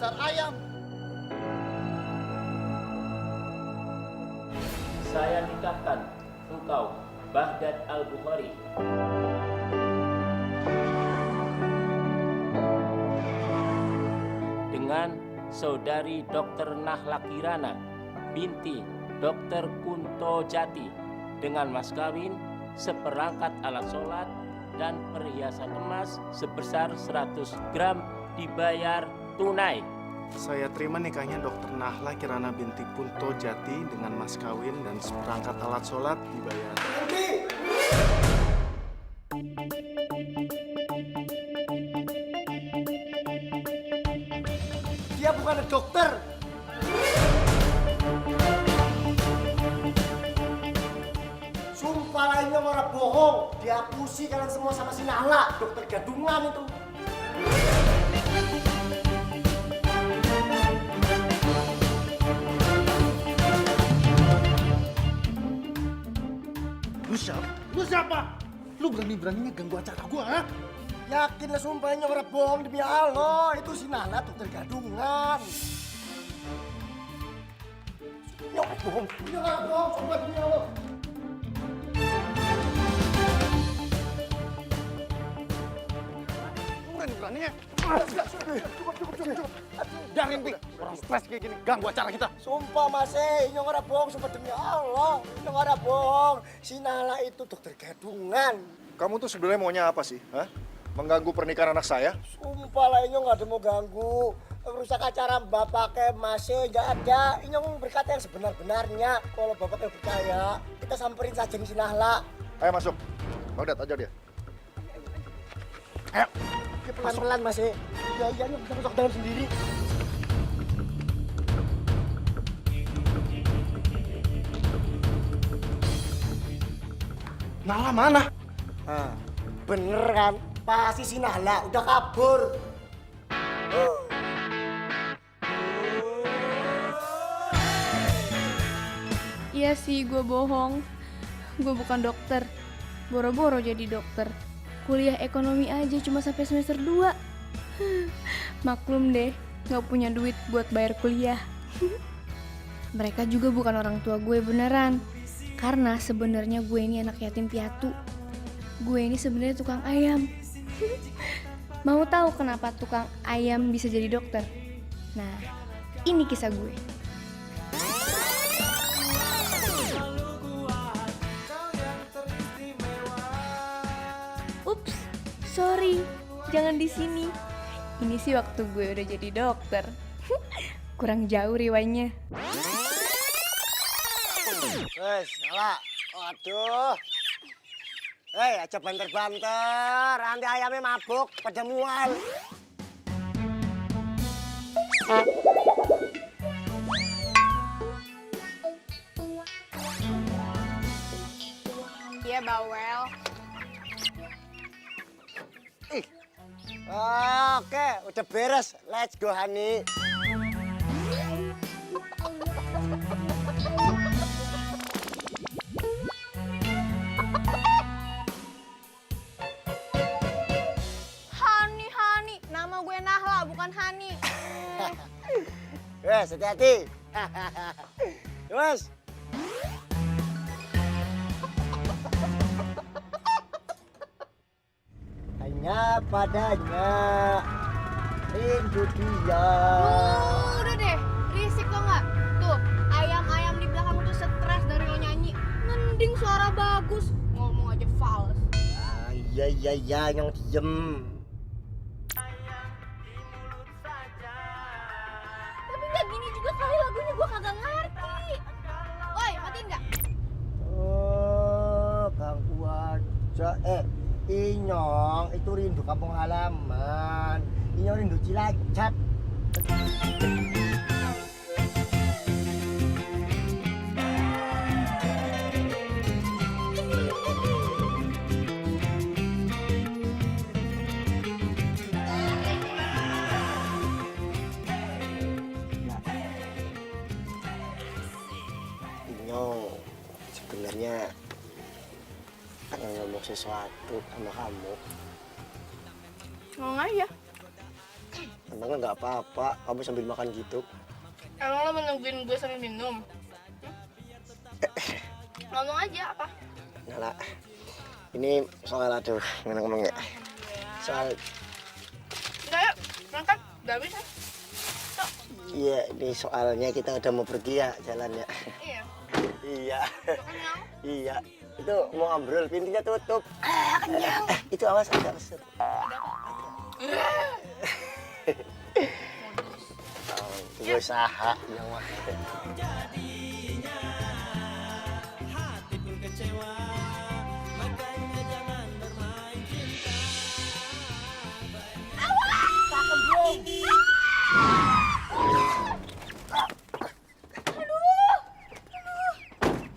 dasar ayam. Saya nikahkan engkau, Baghdad Al-Bukhari, dengan saudari Dr. Nahla Kirana binti Dr. Kunto Jati, dengan mas kawin seperangkat alat sholat dan perhiasan emas sebesar 100 gram dibayar tunai. Saya terima nikahnya Dr. Nahla Kirana binti Kunto Jati dengan mas kawin dan seperangkat alat sholat dibayar. Dia bukan dokter. Sumpah lainnya orang bohong. Diakusi kalian semua sama si Nahla, dokter gadungan itu. Lu siapa? Lu berani-beraninya ganggu acara gua, ha? Yakin lah sumpahnya orang bohong demi Allah. Itu si Nahla dokter gadungan. Ini orang bohong. Ini orang bohong, sumpah demi Allah. Berani-beraninya. Cukup. Jangan, Pi. Orang stres kayak gini, ganggu acara kita. Sumpah Mas, ini orang bohong, sumpah demi Allah. Ini orang bohong. Si Nahla itu dokter gadungan. Kamu tuh sebenarnya maunya apa sih? Hah? Mengganggu pernikahan anak saya? Sumpah lah ini nggak ada mau ganggu. Rusak acara bapaknya masih nggak ada. Ini berkata yang sebenar-benarnya. Kalau bapaknya percaya, kita samperin saja si Nahla. Ayo masuk. Baghdad, aja dia. Ayo. Pelan-pelan Mas. Iya, ini bisa masuk dalam sendiri. Nahla mana? Nah, bener kan? Pasti si Nahla udah kabur. Iya sih, gue bohong. Gue bukan dokter. Boro-boro jadi dokter. Kuliah ekonomi aja cuma sampai semester 2. Maklum deh, gak punya duit buat bayar kuliah. Mereka juga bukan orang tua gue beneran. Karena sebenarnya gue ini anak yatim piatu. Gue ini sebenarnya tukang ayam. Mau tahu kenapa tukang ayam bisa jadi dokter? Nah, ini kisah gue. Ups, sorry, jangan di sini. Ini sih waktu gue udah jadi dokter. Kurang jauh riwayatnya. Wes, Nahla. Waduh. Hei, aja banter-banter. Nanti ayamnya mabuk, pada mual. Iya, bawel. Oke, udah beres. Let's go, Hani. Hani, nama gue Nahla, bukan Hani. Wes, hati-hati. Wes. Hanya padanya rindu dia. Udah deh, risik lo nggak? Tuh, ayam-ayam di belakang tuh stres dari lo nyanyi. Mending suara bagus, ngomong aja fals. Iya, yang diem. Tapi nggak gini juga kali lagunya, gue kagak ngerti. Woi, matiin nggak? Oh, ganggu aja. Inyong, itu rindu kampung halaman. Inyong rindu Cilacap. Inyong, sebenarnya pengen ngomong sesuatu sama kamu. Ngomong aja. Emangnya nggak apa-apa, kamu sambil makan gitu. Emang lo menungguin gue sambil minum? Ngomong aja apa? Nala, ini soal aduh, ngomong ya. Soal, Enggak ya, berangkat. Udah habis ya? iya ini soalnya kita udah mau pergi ya jalannya. Iya. Iya, Udah kenyang? iya. Itu mau ngobrol, pintunya tutup. Kenyang. Itu awas agak besar. Itu usaha yang mah.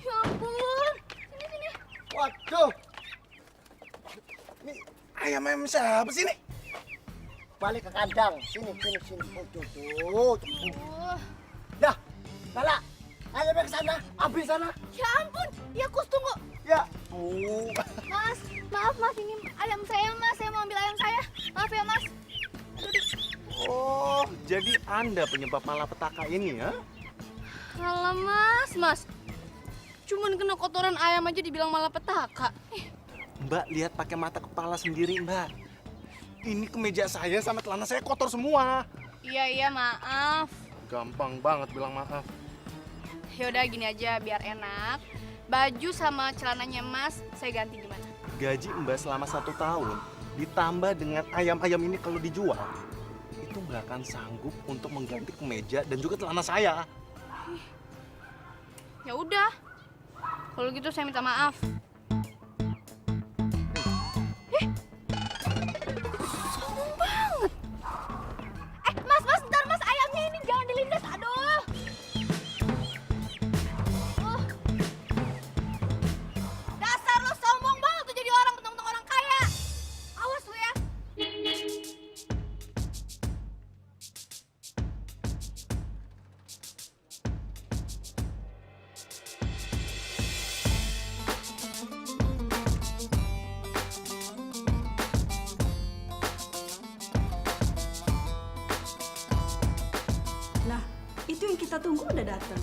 Ya ampun. Sini. Waduh. Ini ayam siapa sih nih? Balik ke kandang. Sini. Tuh. Aduh. Dah, Nala. Ayamnya ke sana, ambil sana. Ya ampun. Ya Kus, tunggu. Ya. Mas, maaf Mas, ini ayam saya Mas. Saya mau ambil ayam saya. Maaf ya Mas. Oh, jadi Anda penyebab malapetaka ini ya? Alah Mas. Cuman kena kotoran ayam aja dibilang malapetaka. Mbak, lihat pakai mata kepala sendiri, Mbak. Ini kemeja saya sama celana saya kotor semua. Iya, maaf. Gampang banget bilang maaf. Yaudah gini aja biar enak. Baju sama celananya Mas, saya ganti gimana? Gaji Mbak selama 1 tahun ditambah dengan ayam-ayam ini kalau dijual, itu nggak akan sanggup untuk mengganti kemeja dan juga celana saya. Ya udah. Kalau gitu saya minta maaf. Sombong banget. Mas, ntar Mas, ayamnya ini jangan dilindas. Aduh. Dasar lo sombong banget tuh jadi orang mentang-mentang orang kaya. Awas lo ya. Nah, itu yang kita tunggu udah datang.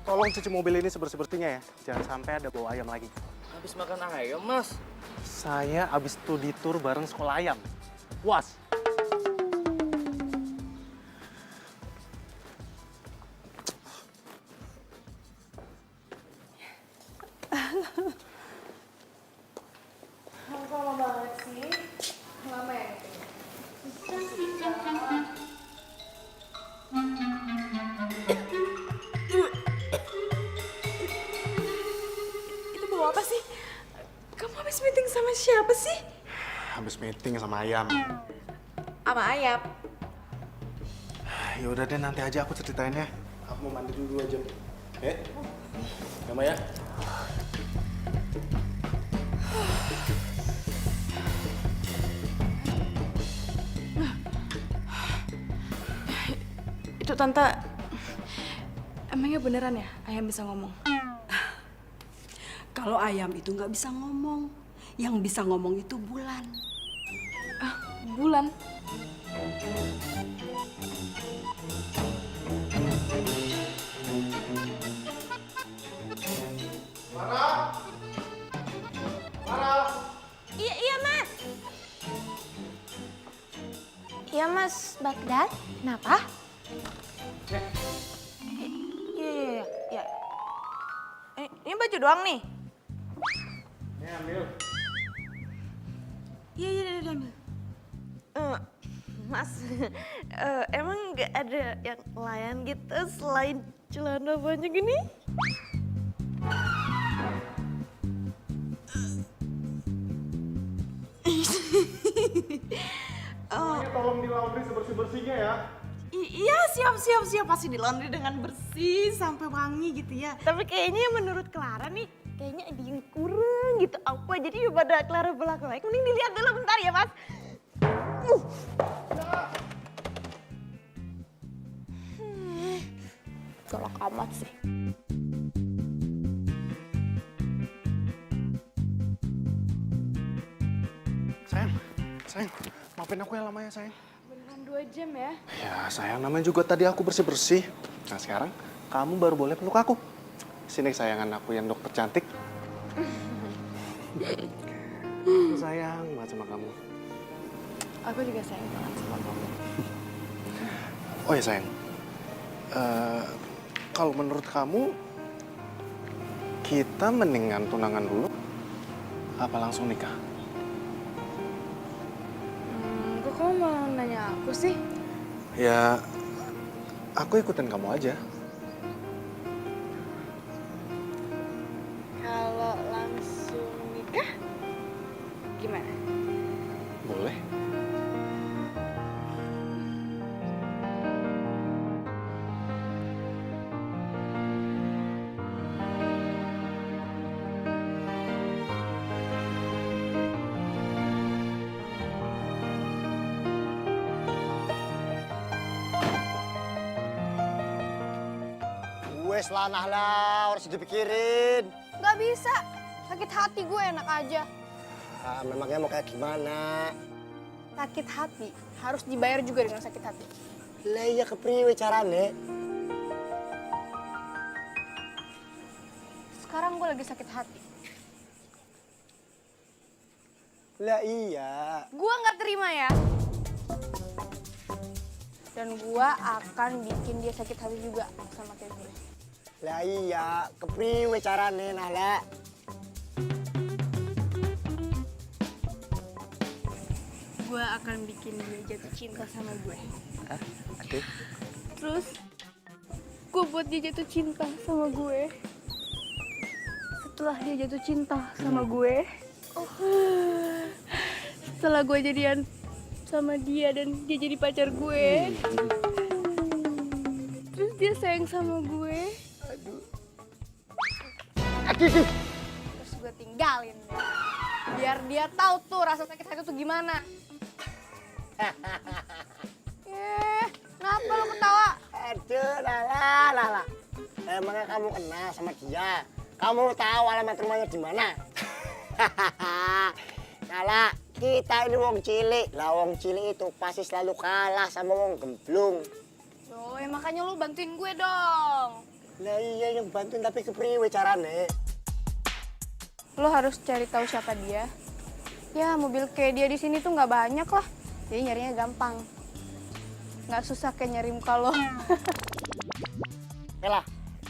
Tolong cuci mobil ini sebersih-bersihnya ya. Jangan sampai ada bau ayam lagi. Habis makan ayam, Mas. Saya abis studi tour bareng sekolah ayam. Puas. Lama banget sih. Lama ya? Itu bawa apa sih? Kamu habis meeting sama siapa sih? Habis meeting sama ayam. Sama ayam. Ya udah deh, nanti aja aku ceritain ya. Aku mau mandi dulu 2 jam. Mama ya. Itu tante, emangnya beneran ya ayam bisa ngomong? Kalau ayam itu nggak bisa ngomong, yang bisa ngomong itu bulan. Bulan. Iya Mas. Iya Mas Bagdad. Kenapa? Iya. Ini baju doang nih. Ini ambil. Iya, ambil. Mas, emang nggak ada yang lain gitu selain celana banyak gini? Semuanya tolong di laundry sebersih-bersihnya ya. Iya, siap. Pasti di laundry dengan bersih sampai wangi gitu ya. Tapi kayaknya menurut Clara nih, kayaknya ada yang kurang gitu apa. Jadi pada Clara belak-belak, mending dilihat dulu bentar ya Mas. amat sih. Sayang, maafin aku ya lamanya sayang. Beneran 2 jam ya? Ya sayang, namanya juga tadi aku bersih-bersih. Nah sekarang kamu baru boleh peluk aku. Sini kesayangan aku yang dokter cantik. Aku sayang banget sama kamu. Aku juga sayang banget sama kamu. Oh ya sayang, kalau menurut kamu kita mendingan tunangan dulu apa langsung nikah? Kok kamu malah nanya aku sih? Ya, aku ikutin kamu aja. Kalau langsung nikah, gimana? Boleh. Wes lah Nahla, harus dipikirin. Gak bisa, sakit hati gue enak aja. Ah, memangnya mau kayak gimana? Sakit hati harus dibayar juga dengan sakit hati. Lah iya kepriwe carane? Sekarang gue lagi sakit hati. Lah iya. Gue nggak terima ya. Dan gue akan bikin dia sakit hati juga sama kayak gue. Lah iya, kepriwe carane Nahla? Gue akan bikin dia jatuh cinta sama gue. Hah? Aduh. Terus gue buat dia jatuh cinta sama gue. Setelah dia jatuh cinta sama gue, setelah gue jadian sama dia dan dia jadi pacar gue, terus dia sayang sama gue, Aduh. terus gue tinggalin deh. Biar dia tahu tuh rasa sakit hati tuh gimana. Kenapa lo ketawa? Aduh, Nahla. Emangnya kamu kenal sama dia? Kamu tahu alamat rumahnya di mana? Nahla, kita ini wong cilik. Lah wong cilik itu pasti selalu kalah sama wong gemblung. Loh, ya makanya lo bantuin gue dong. Lah iya yang bantuin tapi kepriwe carane? Lo harus cari tahu siapa dia. Ya mobil kayak dia di sini tuh nggak banyak lah. Jadi nyarinya gampang. Nggak susah kayak nyari muka lo. Oke lah,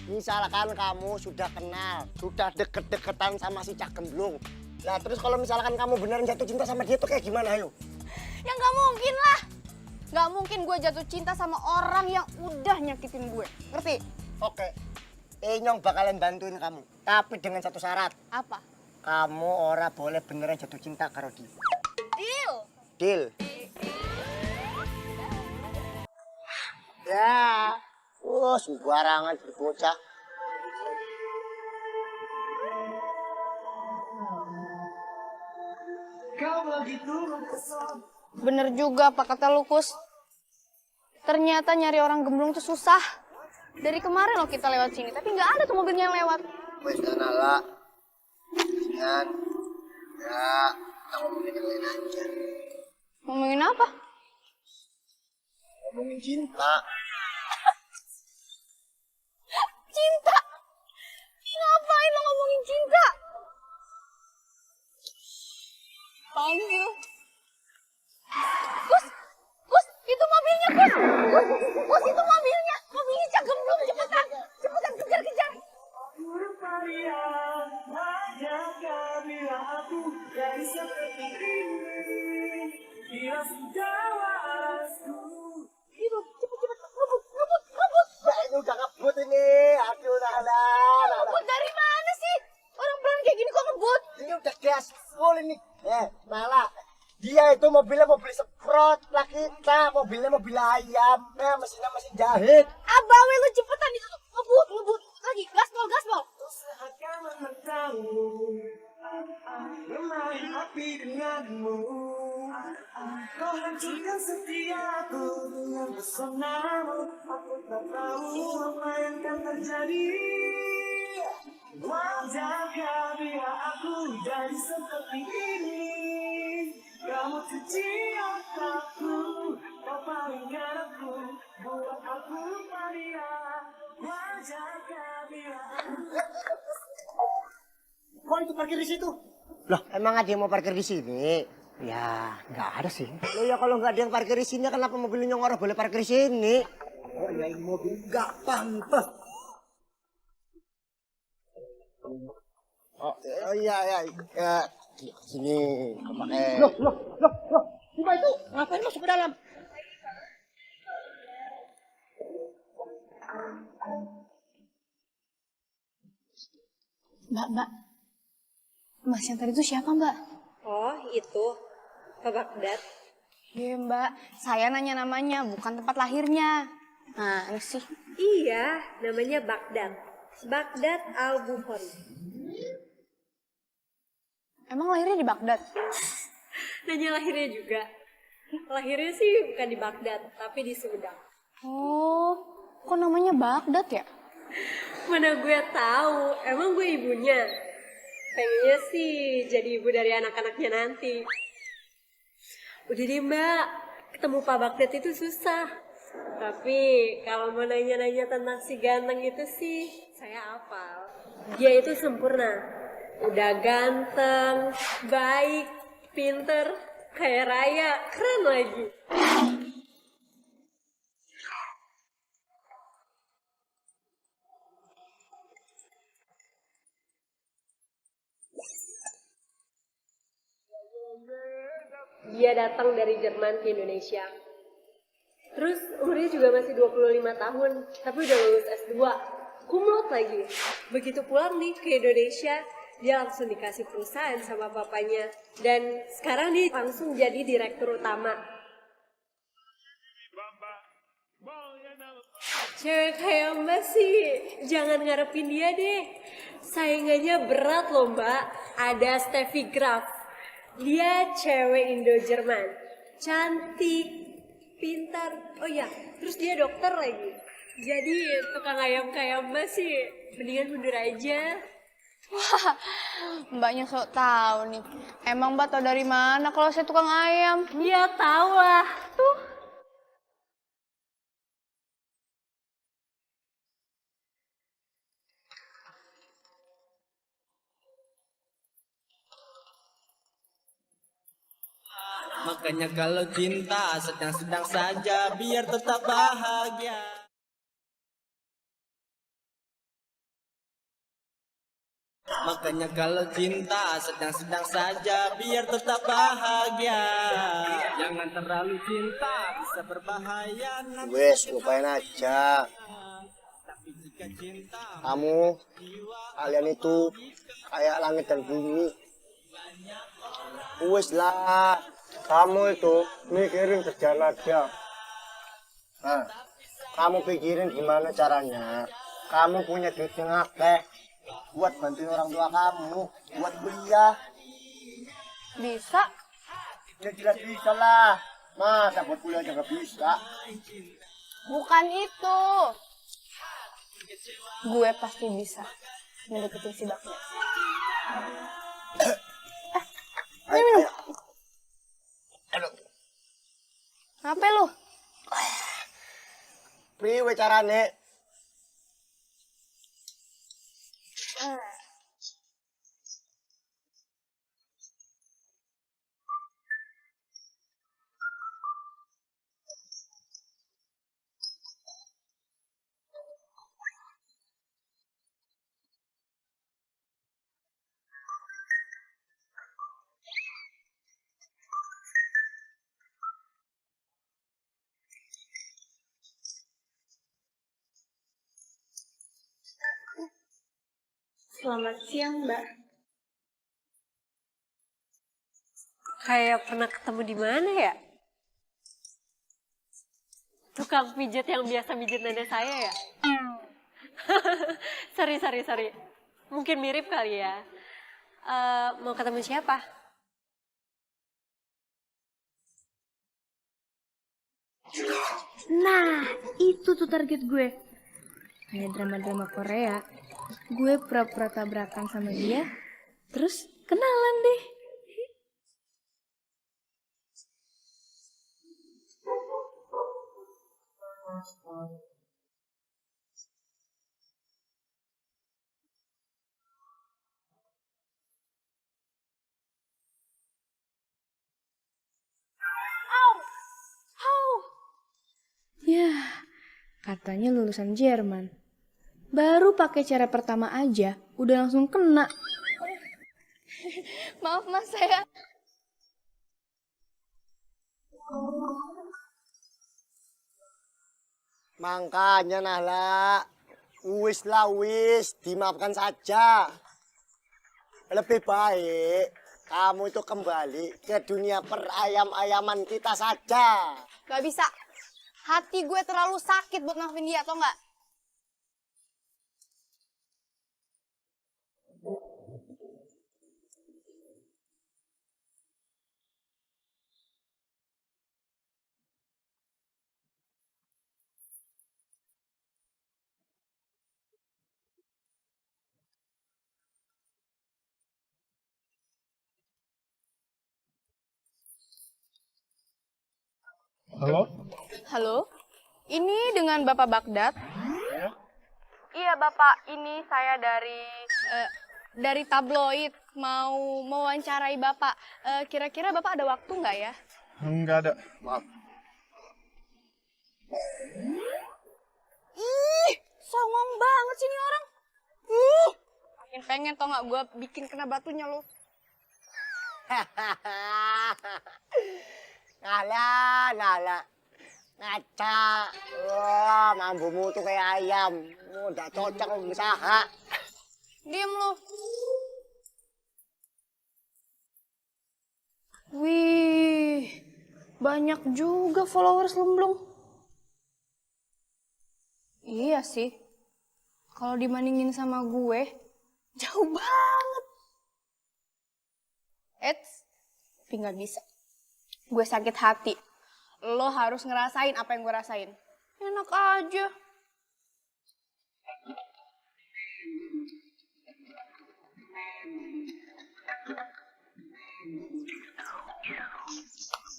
misalkan kamu sudah kenal, sudah deket-deketan sama si Cak Gemblung. Nah terus kalau misalkan kamu beneran jatuh cinta sama dia tuh kayak gimana ayo? Ya nggak mungkin lah. Nggak mungkin gue jatuh cinta sama orang yang udah nyakitin gue. Ngerti? Oke, Inyong bakalan bantuin kamu. Tapi dengan satu syarat. Apa? Kamu ora boleh beneran jatuh cinta karo dia. Deal. Deal. Ya, sembarangan berbocah. Bener juga apa kata Lukus. Ternyata nyari orang gemblung tuh susah. Dari kemarin loh kita lewat sini, tapi nggak ada tuh mobilnya yang lewat. Wes Nala. Ingat. Ya, kita ngomongin yang lain aja. Ngomongin apa? Ngomongin cinta. Cinta? Ngapain lo ngomongin cinta? Apaan sih lo? Kus, itu mobilnya, Kus. Kus, itu mobilnya. Mobilnya Cak Gemblung, cepetan. Cepetan, kejar. Cepet, ngebut. Ya, ini udah ngebut ini. Aduh, Nala. Ngebut dari mana sih? Orang pelan kayak gini kok ngebut? Ini udah gas full ini. Nala. Dia itu mobilnya mobil semprot lah kita. Mobilnya mobil ayam. Nah, mesinnya mesin jahit. Abawe lu cepetan itu tuh. Ngebut. Lagi, gaspol. Kau hancurkan setiaku dengan pesonamu. Aku tak tahu apa yang akan terjadi. Wajarkah bila aku jadi seperti ini? Kamu cuci otakku, kau palingkan aku, buat aku lupa dia. Wajarkah bila aku... Kok itu parkir di situ? Loh, emang ada yang mau parkir di sini? Ya, nggak ada sih. Loh ya kalau nggak ada yang parkir di sini, kenapa mobilnya orang boleh parkir di sini? Oh ya ini mobil nggak pantas. Oh iya ya, sini pakai. Loh, cuma itu ngapain masuk ke dalam? Mbak. Mas yang tadi itu siapa, Mbak? Oh, itu. Pak Bagdad. Iya, Mbak. Saya nanya namanya, bukan tempat lahirnya. Nah, ini sih. Iya, namanya Bagdad. Bagdad Al-Bukhari. Emang lahirnya di Baghdad? Nanya lahirnya juga. Lahirnya sih bukan di Bagdad, tapi di Sumedang. Oh, kok namanya Baghdad ya? Mana gue tahu, emang gue ibunya. Pengennya sih jadi ibu dari anak-anaknya nanti. Udah deh mbak, ketemu Pak Bagdad itu susah. Tapi kalau mau nanya-nanya tentang si ganteng itu sih, saya hafal. Dia itu sempurna. Udah ganteng, baik, pinter, kaya raya, keren lagi. Dia datang dari Jerman ke Indonesia. Terus umurnya juga masih 25 tahun, tapi udah lulus S2. Kumlot lagi. Begitu pulang nih ke Indonesia, dia langsung dikasih perusahaan sama papanya. Dan sekarang dia langsung jadi direktur utama. Cewek kayak mbak sih, jangan ngarepin dia deh. Saingannya berat loh mbak. Ada Steffi Graf. Dia cewek Indo-Jerman, cantik, pintar, oh ya, terus dia dokter lagi. Jadi tukang ayam kayak mbak sih, mendingan mundur aja. Wah, mbaknya sok tahu nih. Emang mbak tahu dari mana kalau saya tukang ayam? Ya tahu lah, tuh. Makanya kalau cinta sedang-sedang saja biar tetap bahagia. Makanya kalau cinta sedang-sedang saja biar tetap bahagia. Jangan terlalu cinta bisa berbahaya. Wes, lupain aja. Tapi jika cinta Kamu, kalian itu kayak langit dan bumi. Wes lah, kamu itu mikirin kerjaan aja. Nah, kamu pikirin gimana caranya. Kamu punya duit yang akeh buat bantuin orang tua kamu, buat kuliah. Bisa? Ya jelas bisa lah. Masa buat kuliah aja gak bisa? Bukan itu. Gue pasti bisa ngedeketin si Baghdad. Ayo. Aduh, Apa lu? priwe carane? Selamat siang mbak. Kayak pernah ketemu di mana ya? Tukang pijat yang biasa pijat nenek saya ya? Sorry. Mungkin mirip kali ya. Mau ketemu siapa? Nah, itu tuh target gue. Kayak drama-drama Korea. Gue pura-pura tabrakan sama dia, terus kenalan deh. Ya, katanya lulusan Jerman. Baru pakai cara pertama aja, udah langsung kena. Maaf mas, saya... Makanya Nahla, wis, dimaafkan saja. Lebih baik kamu itu kembali ke dunia perayam-ayaman kita saja. Gak bisa. Hati gue terlalu sakit buat maafin dia, atau enggak? Halo? Halo? Ini dengan Bapak Baghdad? Ya? Iya, Bapak. Ini saya dari tabloid. Mau mewawancarai Bapak. Kira-kira Bapak ada waktu nggak ya? Enggak ada. Maaf. Ih, songong banget sih ini orang. Makin pengen tau nggak gue bikin kena batunya lo. Nala, ngaca. Wah, mambumu tuh kayak ayam. Udah cocok untuk usaha. Diem lo. Wih, banyak juga followers Lemblong. Iya sih, kalau dibandingin sama gue, jauh banget. Tapi nggak bisa. Gue sakit hati. Lo harus ngerasain apa yang gue rasain. Enak aja.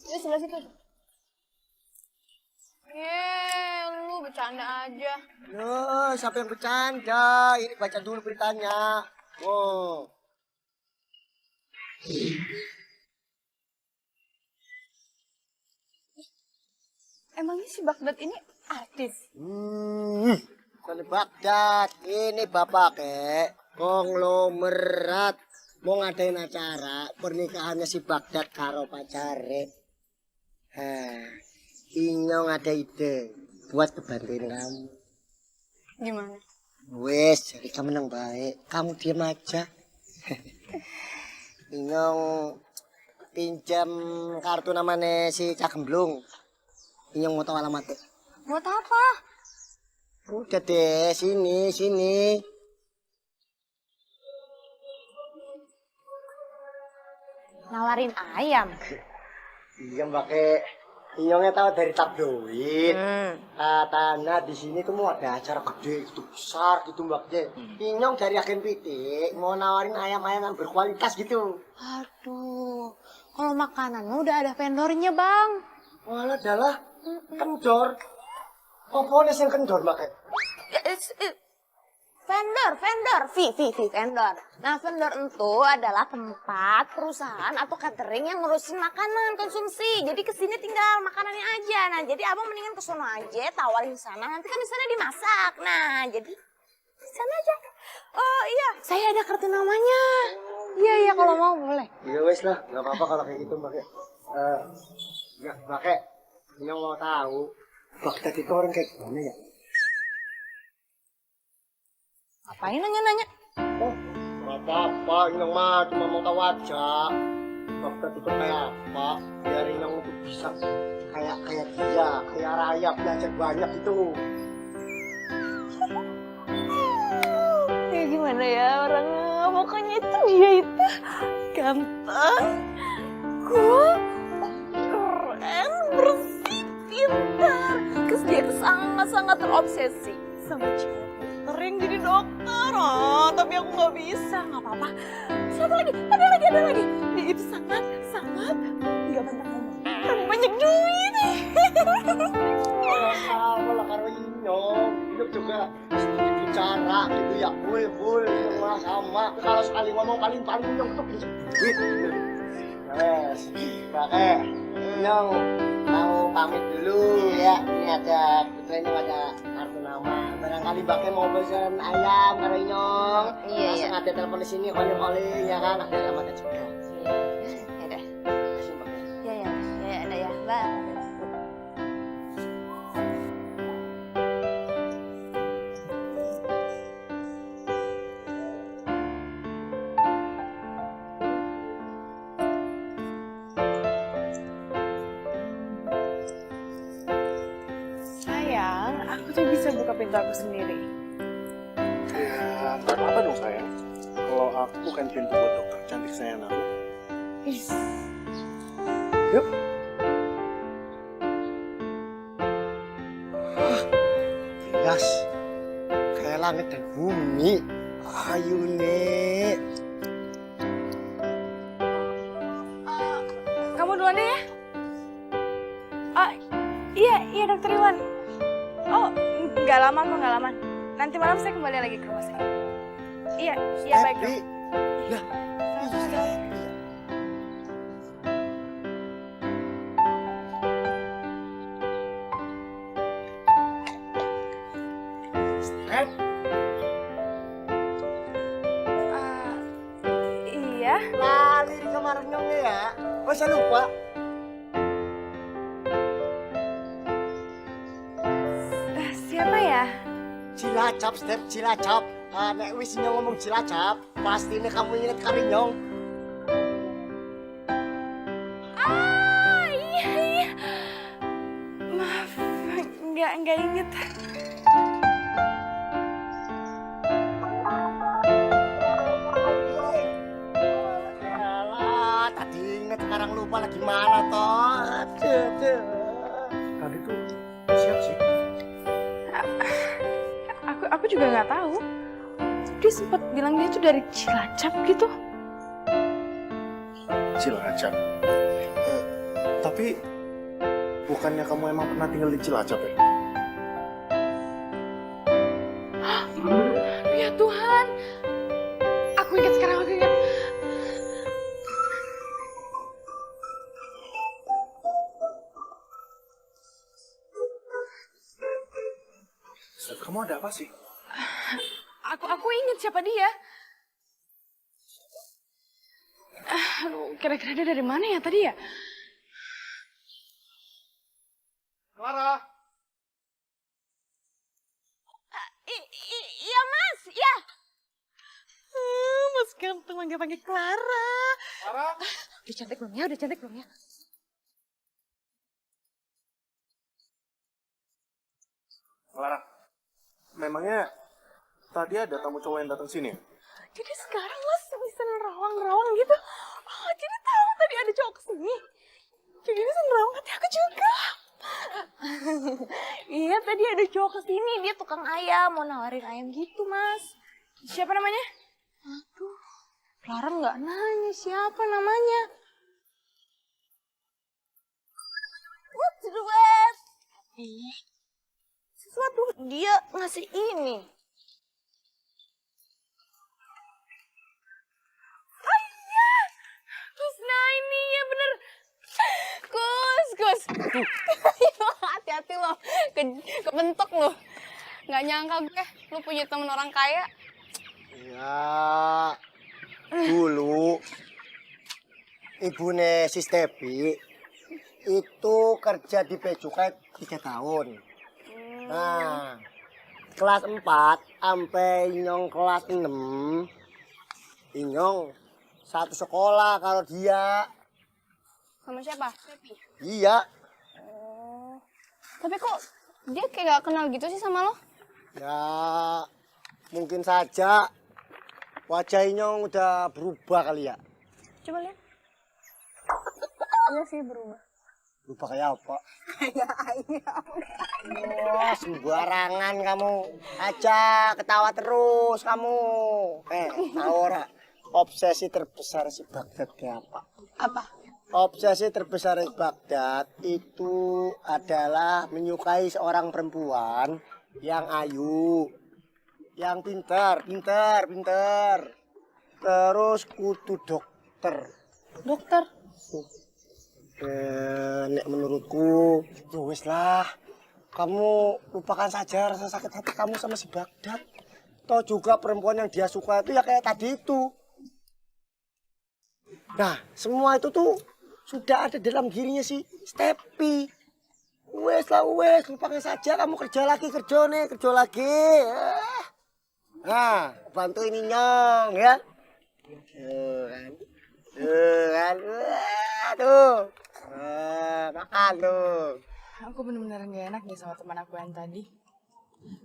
Ini sebelah situ. Lu bercanda aja. Loh, siapa yang bercanda? Ini baca dulu beritanya. Wow. Emangnya si Baghdad ini artis? Bukan Baghdad. Ini bapak konglomerat. Mau ngadain acara pernikahannya si Baghdad karo pacare. Inyong ada ide buat kebantuin kamu. Gimana? Wes, jadi kamu menang baik. Kamu diam aja. Inyong pinjam kartu namanya si Cak Gemblung. Inyong mau tahu alamatnya. Buat apa? Udah deh, sini. Nawarin ayam. Iya, pakai Inyongnya tahu dari tabloid. Katanya di sini tuh mau ada acara gede gitu besar gitu mbaknya. Inyong dari agen pitik mau nawarin ayam-ayam yang berkualitas gitu. Aduh, kalau makanan udah ada vendornya bang. Walah adalah kendor. Apa yang kendor makanya? Vendor, vendor. Nah, vendor itu adalah tempat perusahaan atau catering yang ngurusin makanan konsumsi. Jadi kesini tinggal makanannya aja. Nah, jadi abang mendingan ke sono aja, tawarin sana. Nanti kan di sana dimasak. Nah, jadi di sana aja. Oh iya, saya ada kartu namanya. Iya, kalau mau boleh. Iya wes lah, nggak apa-apa kalau kayak gitu mbaknya. Mbaknya, yang mau tahu Baghdad itu orang kayak gimana ya? Apain nanya-nanya? Oh, nggak apa-apa, Inyong mah cuma mau tahu aja. Baghdad itu kayak apa? Biar Inyong untuk bisa kayak dia, kayak raya belajar banyak itu. Ya gimana ya orangnya? Pokoknya itu dia itu ganteng, cool, keren, bersih, pintar. obsesi sama cewek sering jadi dokter. Tapi aku nggak bisa. Nggak apa-apa. Satu lagi, ada lagi. Dia itu sangat nggak banyak ngomong. Tapi banyak duit. Sama lah karo Inyong. Hidup juga sedikit bicara gitu ya. Bul, sama. Kalau sekali ngomong paling Inyong tuh bisa duit. Wes, pakai Inyong mau pamit dulu ya. Ini ada putranya ada kartu nama. Barangkali pakai mau pesen ayam karo Inyong. Iya. Langsung ada telepon di sini calling ya kan. Ada alamatnya juga. Ya udah. Ya ada ya. Bye. Sayang, aku tuh bisa buka pintu aku sendiri. Ya, nggak apa-apa dong sayang. Kalau aku kan pintu buat dokter cantik sayang aku. Is. Yuk. Jelas kayak langit dan bumi. Ayo nih. Kamu duluan deh ya. Iya Dokter Iwan. Oh, nggak lama. Nanti malam saya kembali lagi ke rumah saya. Iya baik dok. Ya. Iya. Lali di kamar nyongnya ya. Masa lupa? Siapa ya? Cilacap, Step Cilacap. Nek wis nyong ngomong Cilacap, pasti ini kamu inget Karinyong. Iya. Maaf, nggak inget. Yalah, tadi inget sekarang lupa lagi mana toh. Tadi tuh siap sih. Aku juga nggak tahu. Dia sempat bilang dia tuh dari Cilacap gitu. Cilacap. Tapi bukannya kamu emang pernah tinggal di Cilacap ya? Ya Tuhan, aku ingat sekarang. Kamu ada apa sih? Aku ingat siapa dia. Kira-kira dia dari mana ya tadi ya? Clara. Iya mas, ya. Mas ganteng panggil Clara. Clara. Udah cantik belum ya? Clara. Memangnya tadi ada tamu cowok yang datang sini? Jadi sekarang mas bisa nerawang-nerawang gitu. Oh, jadi tahu tadi ada cowok kesini. Jadi bisa nerawang hati aku juga. Iya tadi ada cowok kesini, dia tukang ayam, mau nawarin ayam gitu mas. Siapa namanya? Aduh, Clara nggak nanya siapa namanya. What's the west? Sesuatu dia ngasih ini. Oh iya, Kusna ini ya bener. Kus. Hati-hati loh, kebentok loh. Nggak nyangka gue, lu punya temen orang kaya. Ya, dulu ibune si Stepi itu kerja di Becukai 3 tahun. Nah, kelas 4 sampai Inyong kelas 6, Inyong satu sekolah kalau dia. Sama siapa? Iya. Oh, tapi kok dia kayak gak kenal gitu sih sama lo? Ya, mungkin saja wajah Inyong udah berubah kali ya. Coba lihat. Iya sih berubah. Lupa kayak apa? Kayak ayam. Wah, sembarangan kamu. Aja ketawa terus kamu. Tahu ora? Obsesi terbesar si Baghdad kayak apa? Apa? Obsesi terbesar si Baghdad itu adalah menyukai seorang perempuan yang ayu, yang pintar. Terus kudu dokter. Dokter. Nek menurutku, ya wis lah. Kamu lupakan saja rasa sakit hati kamu sama si Baghdad. Toh juga perempuan yang dia suka itu ya kayak tadi itu. Nah, semua itu tuh sudah ada dalam dirinya si Stepi. Wes lah, lupakan saja. Kamu kerja lagi. Nah, bantu ini Nyong ya. Tuh. Makan tuh. Aku bener-bener gak enak deh sama teman aku yang tadi.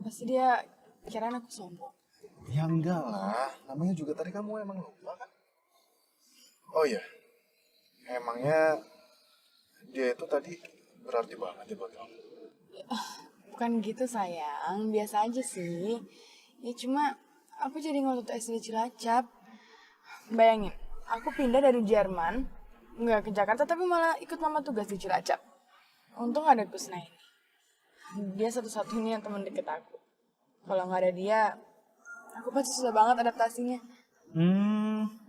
Pasti dia kirain aku sombong. Ya enggak lah, namanya juga tadi kamu emang lupa kan? Oh iya, emangnya dia itu tadi berarti banget ya buat kamu? Bukan gitu sayang, biasa aja sih. Ya cuma aku jadi ngotot SD Cilacap. Bayangin, aku pindah dari Jerman, nggak ke Jakarta tapi malah ikut mama tugas di Cilacap. Untung ada Kusna ini. Dia satu-satunya teman deket aku. Kalau nggak ada dia, aku pasti susah banget adaptasinya.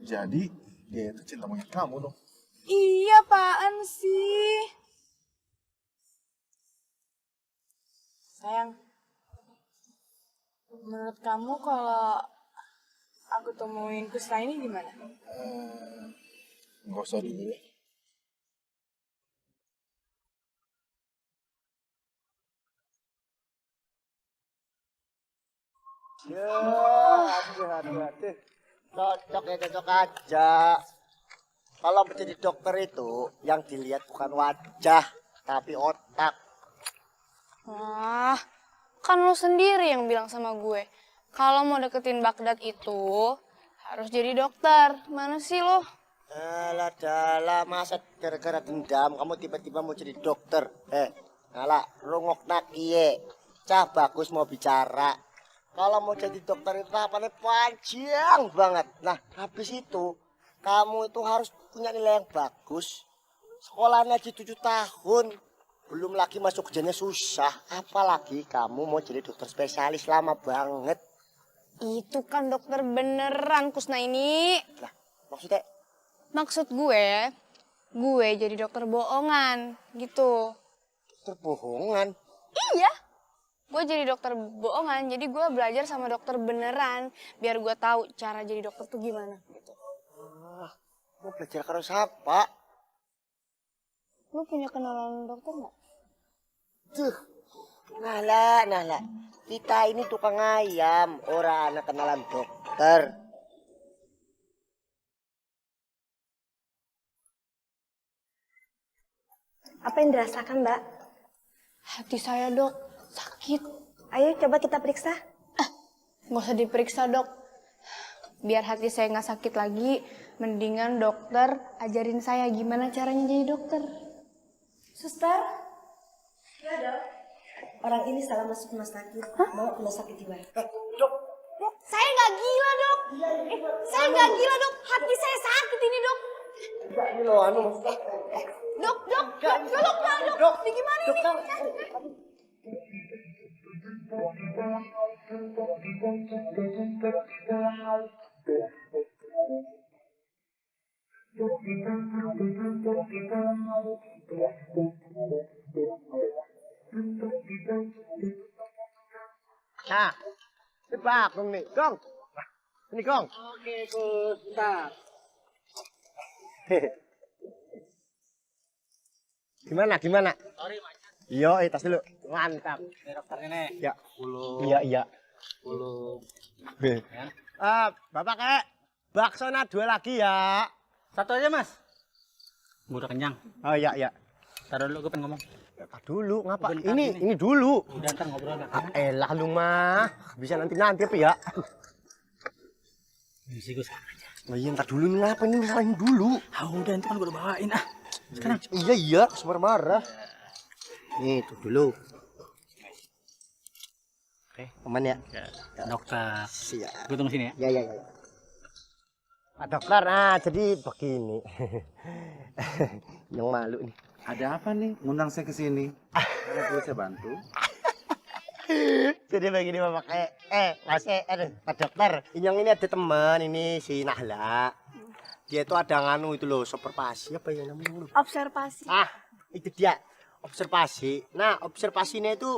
Jadi dia itu cinta monyet kamu dong? Iya, apaan sih? Sayang, menurut kamu kalau aku temuin Kusna ini gimana? Nggak usah dulu ya. Hati. Cocok aja. Kalau menjadi dokter itu yang dilihat bukan wajah, tapi otak. Wah, kan lo sendiri yang bilang sama gue. Kalau mau deketin Baghdad itu harus jadi dokter. Mana sih lo? Alah, masa gara-gara dendam kamu tiba-tiba mau jadi dokter? Alah, rungok nakie. Cah bagus mau bicara. Kalau mau jadi dokter itu tahapannya panjang banget. Nah, habis itu kamu itu harus punya nilai yang bagus. Sekolahnya aja 7 tahun. Belum lagi masuk kerjanya susah. Apalagi kamu mau jadi dokter spesialis lama banget. Itu kan dokter beneran Kusna ini. Lah, maksudnya? Maksud gue jadi dokter bohongan gitu. Dokter bohongan? Iya. Gue jadi dokter bohongan, jadi gue belajar sama dokter beneran. Biar gue tahu cara jadi dokter tuh gimana gitu. Mau belajar karo siapa? Lu punya kenalan dokter nggak? Tuh, Nahla. Kita ini tukang ayam, orang anak kenalan dokter. Apa yang dirasakan, Mbak? Hati saya, Dok, sakit. Ayo coba kita periksa. Nggak usah diperiksa, Dok. Biar hati saya nggak sakit lagi, mendingan dokter ajarin saya gimana caranya jadi dokter. Suster? Ya, Dok. Orang ini salah masuk rumah sakit. Bawa ke rumah sakit jiwa. Saya nggak gila, Dok. Saya nggak gila, Dok. Hati saya sakit ini, Dok. Enggak, ini loh, Dok. Ini gimana ini? Nah, tebak dong nih, Gong. Ini Gong. Oke, Gus. Bentar. Gimana? Iya, tas dulu. Mantap. Dokter ini. Ya. 10. Iya. 10. Bapak kayak bakso 2 lagi ya. Satu aja, Mas. Udah kenyang. Oh iya. Taruh dulu, gue pengen ngomong. Tak dulu, ngapa? Bentar, Ini dulu. Udah, ntar ngobrol lah. Elah lu mah. Bisa nanti apa ya? Misi gue sama aja. Oh iya, ntar dulu nih ngapa ini salahin dulu. Ah, udah, itu kan gue udah bawain. Sekarang? Iya, marah-marah. Nih, itu dulu. Oke. Aman ya? Dokter. Siap. Gue tunggu sini ya. Ya. Pak dokter, nah jadi begini. Yang malu nih. Ada apa nih? Ngundang saya ke sini. Boleh saya bantu? Jadi begini Bapak, Pak dokter, Inyong ini ada teman, ini si Nahla. Dia itu ada nganu itu loh, supervasi apa ya namanya? Observasi. Itu dia, observasi. Nah, observasinya itu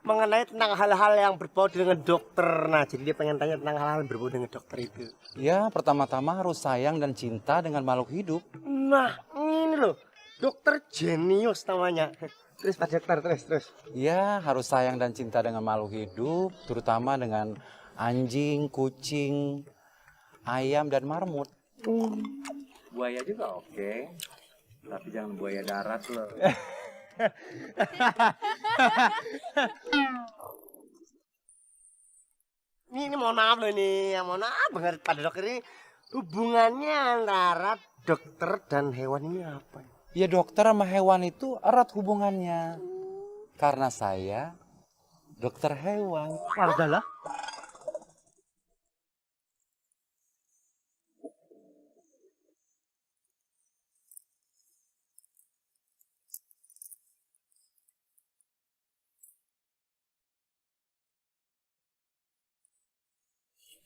mengenai tentang hal-hal yang berbau dengan dokter. Nah, jadi dia pengen tanya tentang hal-hal yang berbau dengan dokter itu. Ya, pertama-tama harus sayang dan cinta dengan makhluk hidup. Nah, ini loh, dokter jenius namanya. Terus Pak dokter, terus. Ya, harus sayang dan cinta dengan makhluk hidup, terutama dengan anjing, kucing, ayam, dan marmut. Buaya juga oke. Tapi jangan buaya darat loh. Ini mohon maaf loh ini, mohon maaf banget Pak dokter ini. Hubungannya antara dokter dan hewan ini apa? Ya, dokter sama hewan itu erat hubungannya. Karena saya dokter hewan. Adalah?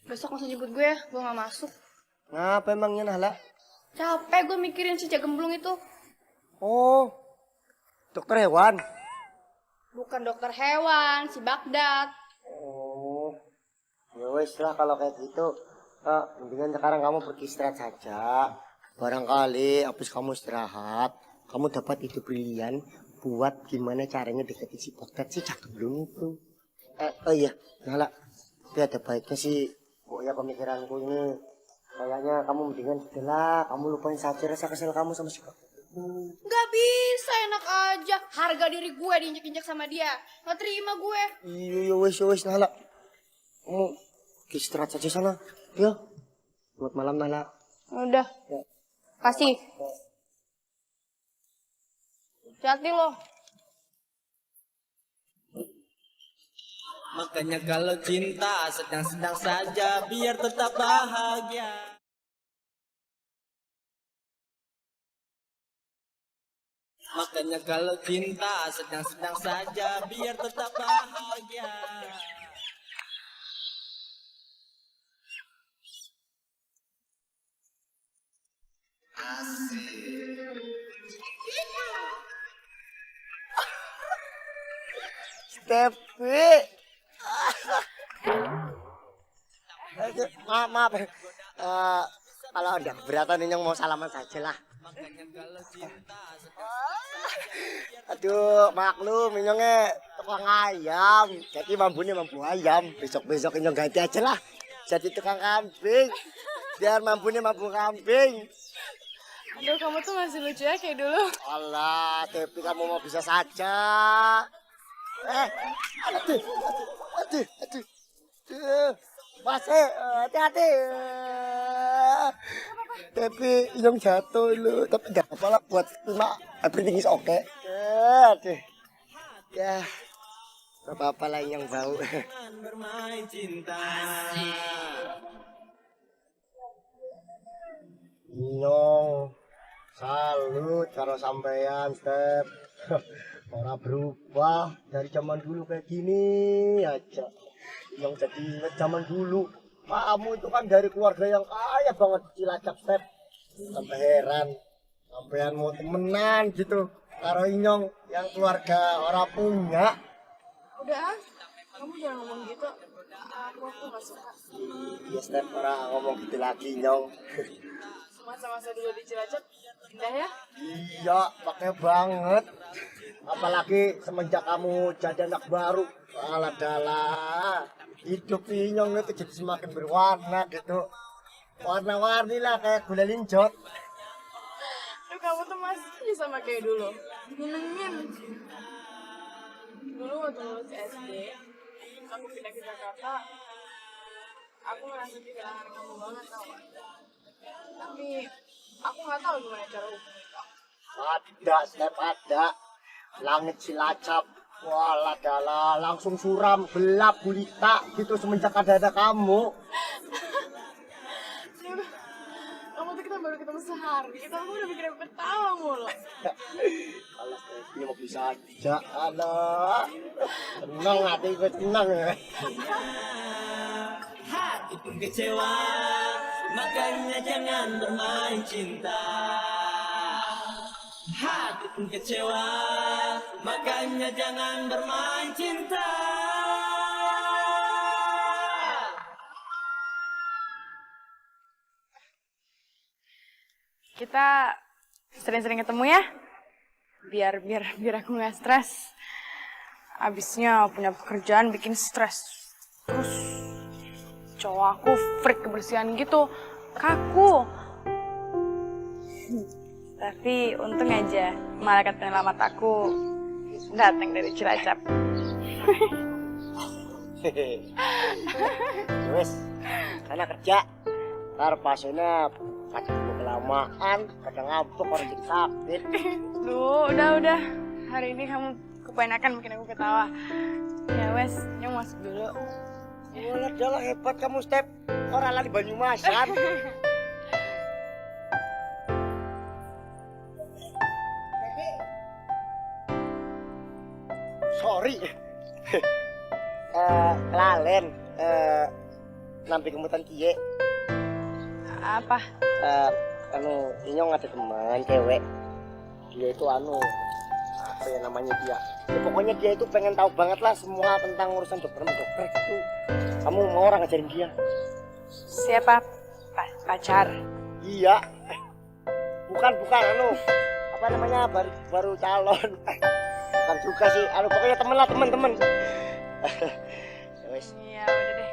Besok langsung jemput gue ya, gue gak masuk. Ngapa emangnya Nahla? Capek gue mikirin si Jagemblung itu. Oh, dokter hewan. Bukan dokter hewan, si Bagdad. Oh, ya wes lah kalau kayak gitu. Mendingan sekarang kamu pergi istirahat saja. Barangkali habis kamu istirahat, kamu dapat ide brilian buat gimana caranya deketin si Bagdad si Jagemblung itu. Oh iya, Nahla, tapi ada baiknya sih. Pokoknya pemikiranku ini kayaknya kamu mendingan sudahlah, kamu lupain saja rasa kesel kamu sama si Bagdad. Gak bisa, enak aja. Harga diri gue diinjek-injek sama dia. Gak terima gue. Iya wes Nahla. Kamu istirahat saja sana. Ya. Buat malam Nahla. Udah. Ya. Kasih. Hati-hati lo. Makanya kalau cinta sedang-sedang saja biar tetap bahagia. Makanya kalau cinta sedang-sedang saja biar tetap bahagia. Stepi. Maaf. Kalau ada keberatan ini yang mau salaman saja lah. Aduh, maklum Inyongnya tukang ayam. Jadi mambunya mambu ayam. Besok-besok Inyong ganti aja lah. Jadi tukang kambing. Biar mambunya mambu kambing. Aduh, kamu tuh masih lucu ya kayak dulu. Alah, tapi kamu mau bisa saja. Aduh. Mas, hati-hati. Tapi Inyong jatuh lu. Tapi gak apa-apa lah buat lima. Everything is okay. Aduh. Ya. Gak apa-apa lah Inyong bau. Bermain cinta. Inyong. Salut karo sampean, Step. Orang berubah dari zaman dulu kayak gini aja. Yang jadi ingat zaman dulu. Kamu itu kan dari keluarga yang kaya banget Cilacap, Step. Sampai heran. Sampean mau temenan gitu. Karo Inyong yang keluarga orang punya. Udah, kamu jangan ngomong gitu. Aku gak suka. Iya, Step. Orang ngomong gitu lagi, Inyong. Masa-masa dulu di Cilacap, indah ya? Iya, pakai banget. Apalagi semenjak kamu jadi anak baru. Alah, hidup Inyong itu jadi semakin berwarna gitu. Warna-warni lah kayak gula linjot. Duh, kamu tuh masih sama kayak dulu. Nyenengin. Dulu waktu lulus SD, aku pindah ke Jakarta. Aku ngerasa kehilangan kamu banget, tau gak? Tapi aku nggak tahu gimana cara hubungin kamu. Ada, Step, ada. Langit Cilacap. Walah dalah, langsung suram, gelap, gulita gitu semenjak ada kamu. Kamu tuh kita baru ketemu sehari, kamu udah bikin aku ketawa mulu. Kalau Steffi mau bisa aja, alah. Tenang, hati gue tenang ya. Hati pun kecewa, makanya jangan bermain cinta. Hati pun kecewa, makanya jangan bermain cinta. Kita sering-sering ketemu ya, biar aku nggak stres. Abisnya punya pekerjaan bikin stres. Terus cowok aku freak kebersihan gitu, kaku. Tapi untung aja malaikat penyelamat aku datang dari Cilacap. Wes, karena kerja. Ntar pasiennya kadang kelamaan, kadang ngantuk, orang jadi sakit. Duh, udah. Hari ini kamu kebanyakan bikin aku ketawa. Ya wes, nyong masuk dulu. Walah, dalah hebat kamu, Step. Orang lari Banyumasan. Sorry. Kelalen. Nampi kemutan kie. Apa? Inyong ada teman cewek. Dia itu apa ya namanya dia? Ya, pokoknya dia itu pengen tahu banget lah semua tentang urusan dokter gitu. Kamu mau orang ngajarin dia? Siapa? Pacar? Iya. Bukan, apa namanya, baru calon. Bukan juga sih, pokoknya temen. Wes. Iya, udah deh.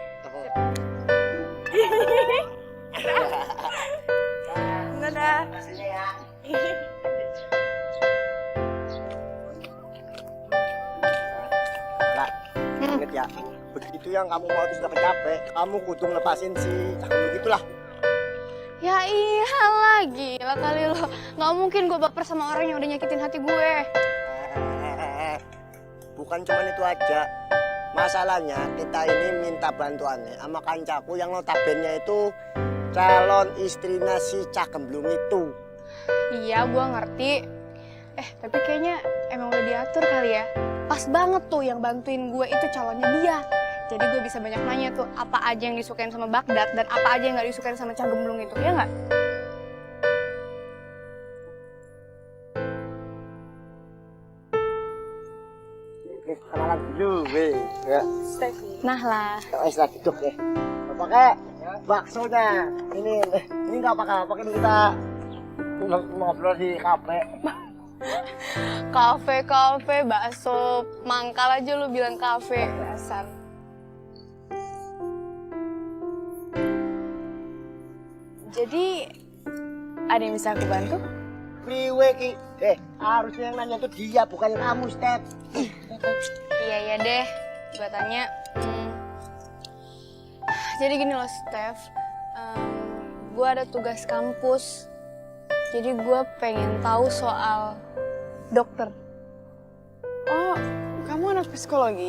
Dadah. Hasilnya ya. Nah, inget ya, begitu yang kamu mau sudah capek, kamu kudu lepasin si cakep gitulah. Ya iya lagi lah kali lo. Nggak mungkin gue baper sama orang yang udah nyakitin hati gue. Bukan cuma itu aja. Masalahnya kita ini minta bantuannya sama kancaku yang notabene itu calon istrinya si Cakemblung itu. Iya, gue ngerti. Tapi kayaknya emang udah diatur kali ya. Pas banget tuh yang bantuin gue itu calonnya dia. Jadi gue bisa banyak nanya tuh apa aja yang disukain sama Baghdad dan apa aja yang gak disukain sama Cakemblung itu, ya nggak? Kenalan dulu, weh. Ya. Nah lah. Setelah duduk ya. Pakai baksonya. Ini nggak pakai kita ngobrol di kafe. Kafe, bakso, mangkal aja lu bilang kafe. Dasar. Jadi, ada yang bisa aku bantu? Priwe ki. Harusnya yang nanya tuh dia, bukan kamu, Step. Iya deh, gue tanya. Jadi gini loh, Steph. Gue ada tugas kampus. Jadi gue pengen tahu soal dokter. Oh, kamu anak psikologi?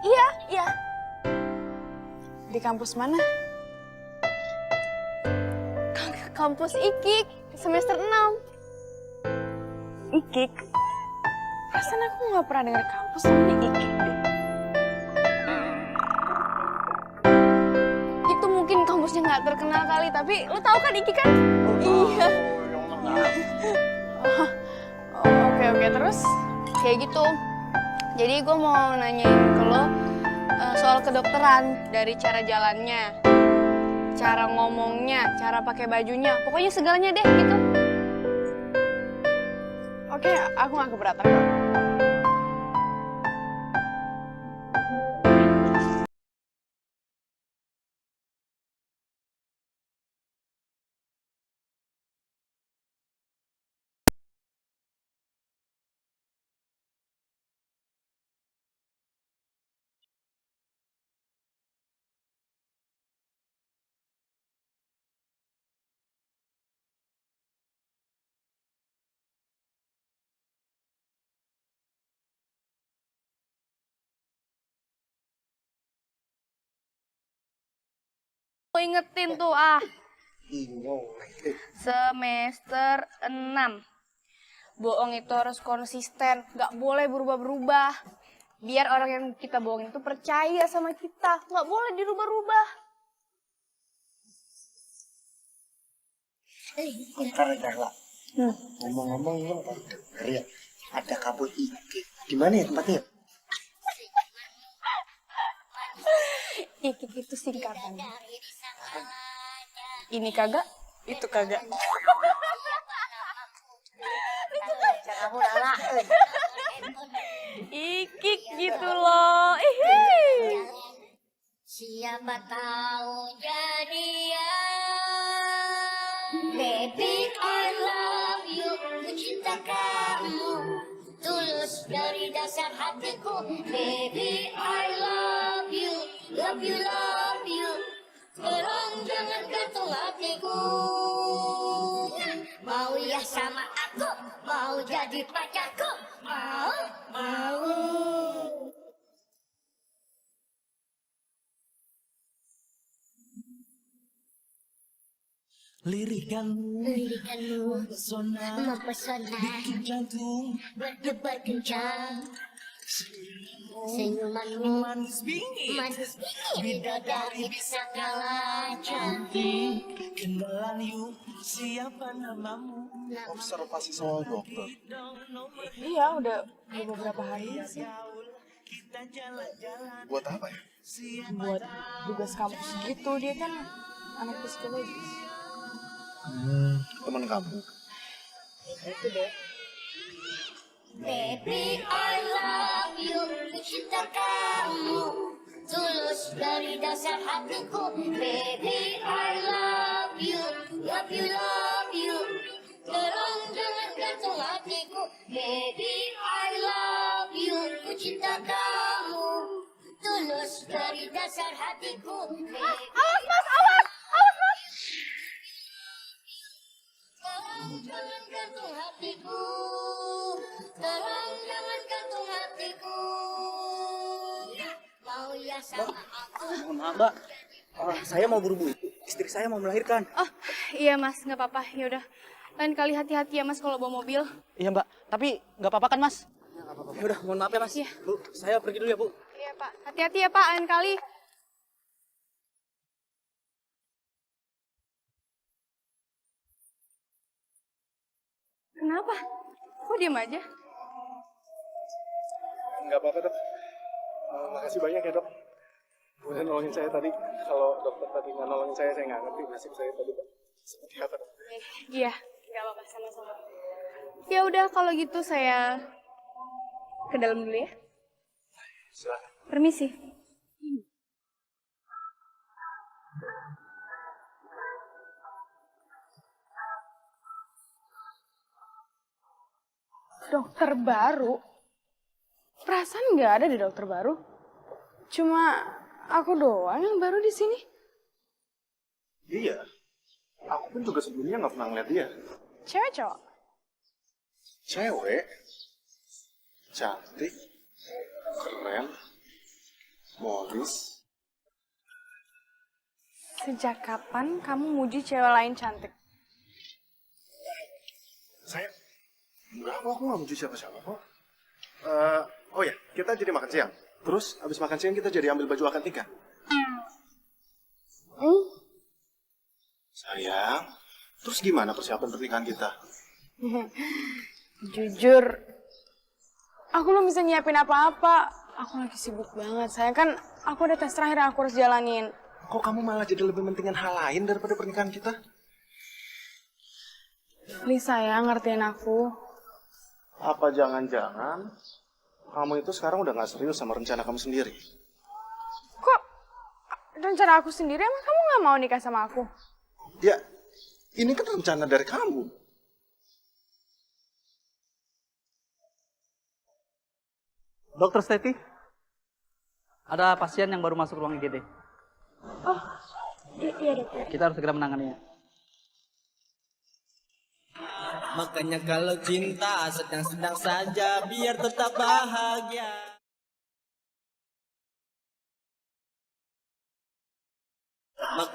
Iya. Di kampus mana? Kampus IKIK, semester 6. IKIK? Perasaan aku nggak pernah dengar kampus namanya IKIK deh. Itu mungkin kampusnya nggak terkenal kali, tapi lo tahu kan IKIK kan? Iya. Oke, terus? Kayak gitu. Jadi gue mau nanyain ke lo soal kedokteran, dari cara jalannya, cara ngomongnya, cara pakai bajunya, pokoknya segalanya deh gitu. Oke, aku nggak keberatan kok. ingetin tuh ah. Bingung. Semester 6. Bohong itu harus konsisten, nggak boleh berubah-berubah. Biar orang yang kita bohongin itu percaya sama kita, nggak boleh dirubah-rubah. Bentar lah. Ngomong-ngomong lo denger ya, ada kabut iki. Gimana ya tempatnya? Ikik itu singkatan. Ini kagak, Itu kagak. Ikik gitu loh. Ih. Siapa tahu jadian. Baby I love you, ku cinta kamu tulus dari dasar hatiku. Baby I love you, love you, love you. Tolong jangan gantung hatiku. Mau ya sama aku, mau jadi pacarku, mau. Lirikanmu mempesona bikin jantung berdebar kencang. Senyumanmu manis bingit bidadari bisa kalah cantik. Kenalan yuk, siapa namamu? Observasi soal dokter. Iya, udah beberapa hari sih. Buat apa ya? Buat tugas kampus gitu, dia kan anak psikologis. Teman kamu. Itu deh. Baby I love you, ku cinta kamu tulus dari dasar hatiku. Baby I love you, love you, love you. Tolong jangan gantung hatiku. Baby I love you, ku cinta kamu tulus dari dasar hatiku. Awas mas, awas mas. Tolong jangan gantung hatiku. Tolong jangan gantung hatiku. Mau ya sama aku. Mohon maaf, Mbak. Saya mau buru-buru. Istri saya mau melahirkan. Oh iya mas, nggak apa-apa. Yaudah, lain kali hati-hati ya mas kalau bawa mobil. Iya, Mbak. Tapi nggak apa-apa kan, Mas? Ya udah, mohon maaf ya, Mas. Iya. Bu, saya pergi dulu ya, Bu. Iya pak, hati-hati ya pak, lain kali. Kenapa? Kok diem aja? Nggak apa-apa, dok. Makasih banyak ya, dok. Udah nolongin saya tadi. Kalau dokter tadi nggak nolongin saya nggak ngerti nasib saya tadi, Pak. Seperti apa, dok? Iya, nggak apa-apa, sama-sama. Ya udah, kalau gitu saya ke dalam dulu ya. Silakan. Permisi. Dokter baru? Perasaan nggak ada di dokter baru. Cuma aku doang yang baru di sini. Iya. Aku pun juga sebelumnya nggak pernah ngeliat dia. Cewek cowok? Cewek. Cantik. Keren. Modis. Sejak kapan kamu muji cewek lain cantik? Saya enggak, aku nggak muji siapa-siapa kok. Oh ya, kita jadi makan siang. Terus abis makan siang kita jadi ambil baju akad nikah. Sayang, terus gimana persiapan pernikahan kita? Jujur, aku belum bisa nyiapin apa-apa. Aku lagi sibuk banget. Sayang kan aku ada tes terakhir yang aku harus jalanin. Kok kamu malah jadi lebih pentingin hal lain daripada pernikahan kita? Please sayang, ngertiin aku. Apa jangan-jangan kamu itu sekarang udah gak serius sama rencana kamu sendiri? Kok rencana aku sendiri, emang kamu gak mau nikah sama aku? Ya, ini kan rencana dari kamu. Dokter Steti, ada pasien yang baru masuk ruang IGD. Oh, iya dokter. Kita harus segera menanganinya. Makanya kalau cinta sedang-sedang saja biar tetap bahagia.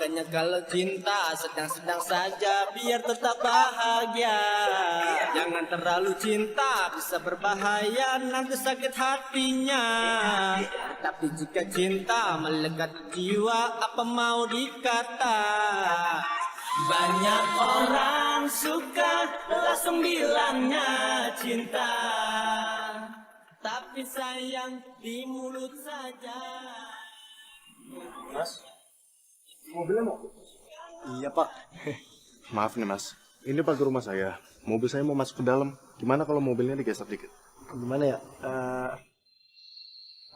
Makanya kalau cinta sedang-sedang saja biar tetap bahagia. Jangan terlalu cinta bisa berbahaya, nanti sakit hatinya. Tapi jika cinta melekat jiwa, apa mau dikata? Banyak orang suka langsung bilangnya cinta, tapi sayang di mulut saja. Mas, mobilnya mau? Iya pak. Maaf nih mas, ini pagar rumah saya. Mobil saya mau masuk ke dalam. Gimana kalau mobilnya digeser dikit? Gimana ya?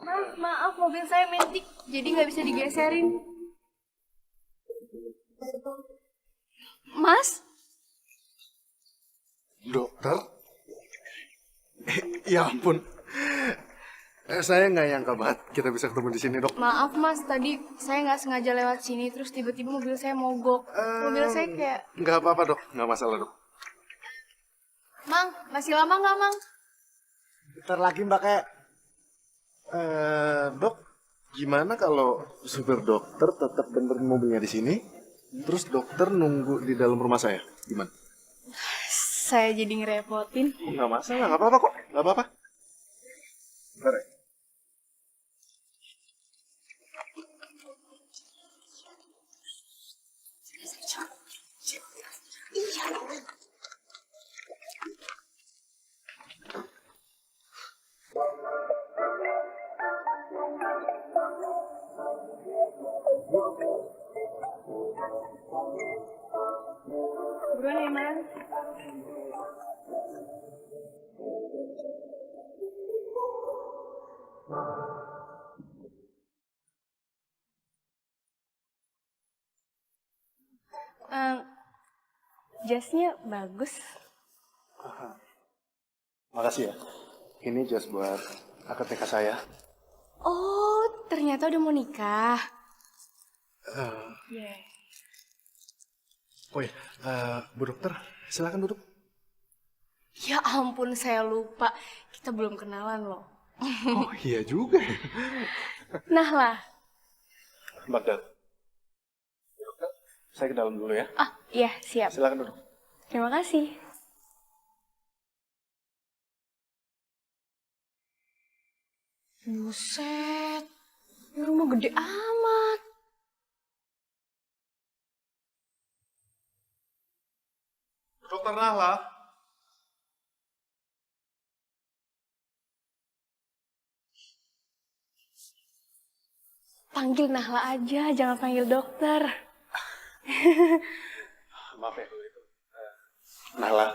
Mas, maaf mobil saya metik, jadi nggak bisa digeserin. Mas? Dokter? Ya ampun. Saya nggak nyangka banget kita bisa ketemu di sini, dok. Maaf mas, tadi saya nggak sengaja lewat sini, terus tiba-tiba mobil saya mogok. Mobil saya kayak... Nggak apa-apa, dok. Nggak masalah, dok. Mang, masih lama nggak, Mang? Bentar lagi mbak kayak. Dok, gimana kalau supir dokter tetap benerin mobilnya di sini, terus dokter nunggu di dalam rumah saya? Gimana? Saya jadi ngerepotin. Nggak masalah, nggak apa-apa kok. Nggak apa-apa. Bentar ya. Buruan ya, Mang. Jasnya bagus. Makasih ya. Ini jas buat akad nikah saya. Oh, ternyata udah mau nikah. Eh, Oh iya, Bu Dokter, silakan duduk. Ya ampun, saya lupa. Kita belum kenalan loh. Oh iya juga. Nah lah. Bagdad. Dokter, saya ke dalam dulu ya. Ah, iya, siap. Silakan duduk. Terima kasih. Buset, ini rumah gede amat. Dokter Nahla. Panggil Nahla aja, jangan panggil dokter. Maaf ya kalau itu. Nahla.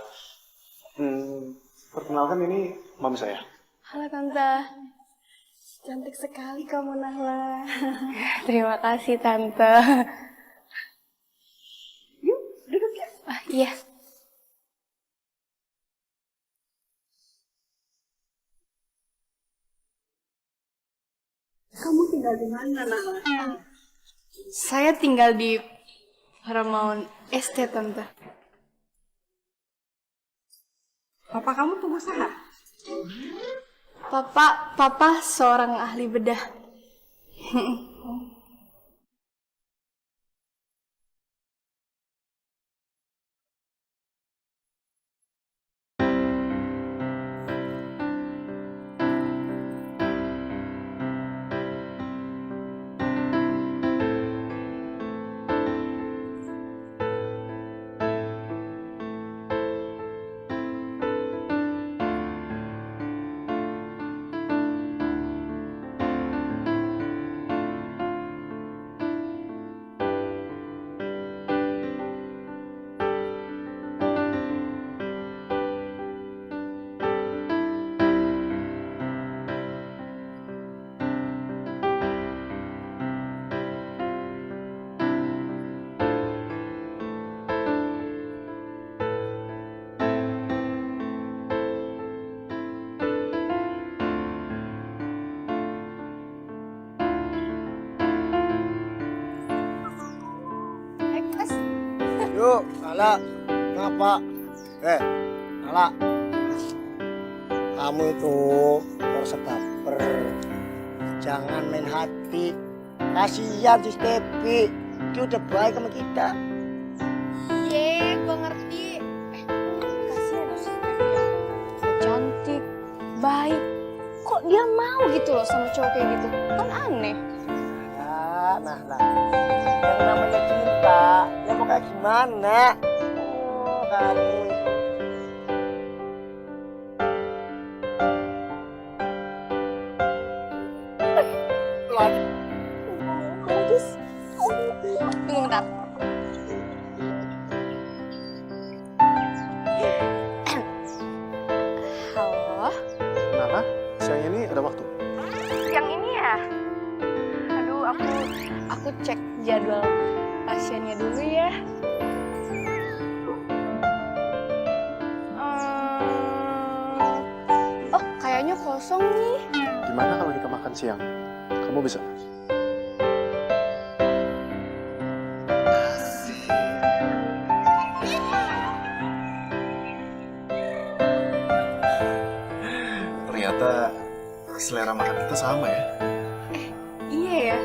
Perkenalkan ini mami saya. Halo Tante. Cantik sekali kamu Nahla. Terima kasih Tante. Yuk, duduk ya. Ah, iya. Kamu tinggal di mana, Nahla? Saya tinggal di Paramount Estate, Tante. Papa kamu pengusaha? Papa seorang ahli bedah. Yuk, Nala. Kenapa? Nala. Kamu itu harus caper. Jangan main hati. Kasihan si Stepi. Dia udah baik sama kita. Ye, gue ngerti. Kasihan suster dia. Udah cantik, baik. Kok dia mau gitu loh sama cowok kayak gitu? Kan aneh. Ya, nah. Yang namanya cinta, ya mau kayak gimana? Oh, kamu itu. Tunggu bentar. Halo, Kenapa? Siang ini ada waktu? yang ini ya? Aduh, aku cek jadwal pasiennya dulu ya. Oh, kayaknya kosong nih. Gimana kalau kita makan siang? Kamu bisa? Ternyata selera makan kita sama ya. Iya ya.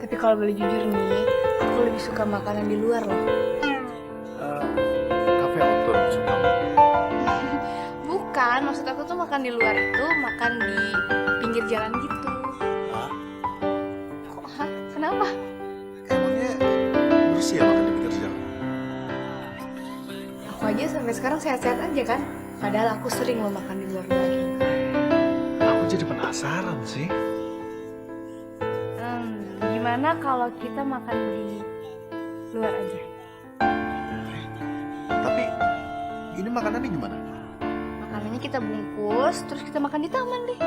Tapi kalau boleh jujur nih, aku lebih suka makanan di luar loh. Cafe outdoor maksud kamu? Bukan, maksud aku tuh makan di luar itu makan di pinggir jalan gitu. Hah? Kok, hah? Kenapa? Emangnya bersih ya makan di pinggir jalan? Aku aja sampai sekarang sehat-sehat aja kan? Padahal aku sering loh makan di luar-luar. Aku jadi penasaran sih. Gimana kalau kita makan di luar aja? Tapi ini makanannya gimana? Makanannya kita bungkus, terus kita makan di taman deh.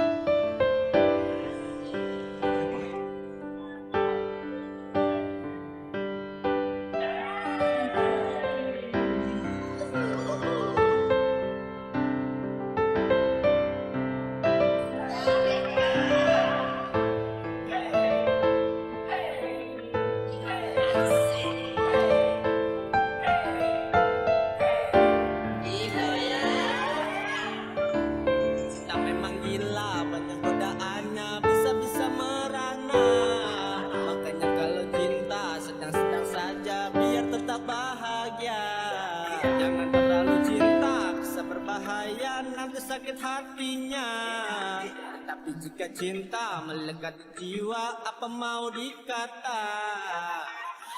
Cinta memang gila, banyak godaannya, bisa-bisa merana. Makanya kalau cinta sedang-sedang saja, biar tetap bahagia. Jangan terlalu cinta, bisa berbahaya, nanti sakit hatinya. Tapi jika cinta melekat di jiwa, apa mau dikata?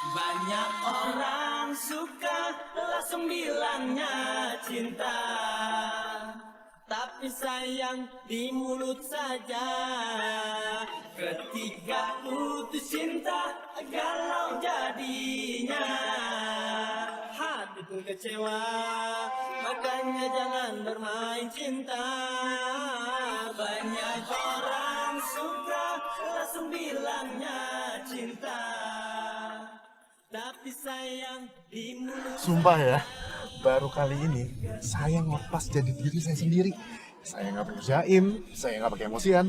Banyak orang suka langsung bilangnya cinta, tapi sayang di mulut saja. Ketika putus cinta, galau jadinya. Hati pun kecewa, makanya jangan bermain cinta. Banyak orang suka langsung bilangnya cinta, tapi sayang di mulut. Sumpah ya, baru kali ini saya ngelepas jadi diri saya sendiri. Saya nggak pakai jaim, saya nggak pakai emosian.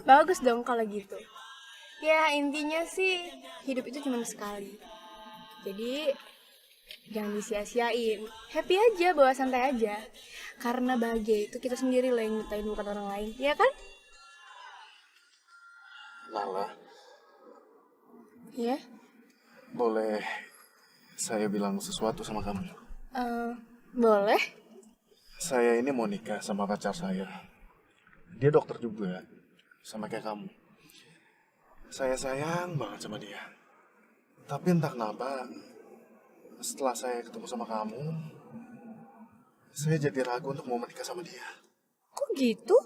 Bagus dong kalau gitu. Ya intinya sih hidup itu cuma sekali. Jadi jangan disia-siain. Happy aja, bawa santai aja. Karena bahagia itu kita sendiri loh yang nyiptain, bukan orang lain. Ya kan? Lala, Ya. boleh saya bilang sesuatu sama kamu? Boleh. Saya ini mau nikah sama pacar saya. Dia dokter juga, sama kayak kamu. Saya sayang banget sama dia. Tapi entah kenapa, setelah saya ketemu sama kamu, saya jadi ragu untuk mau menikah sama dia. Kok gitu?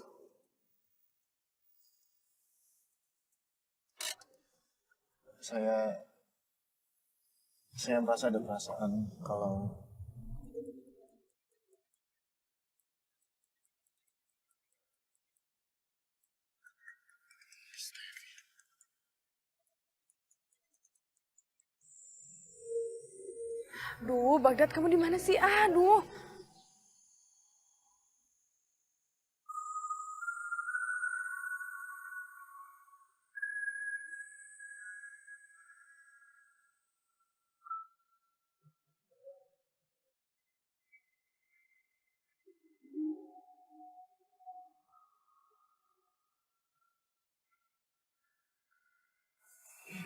Saya merasa ada perasaan kalau Duh, Bagdad kamu di mana sih? Aduh.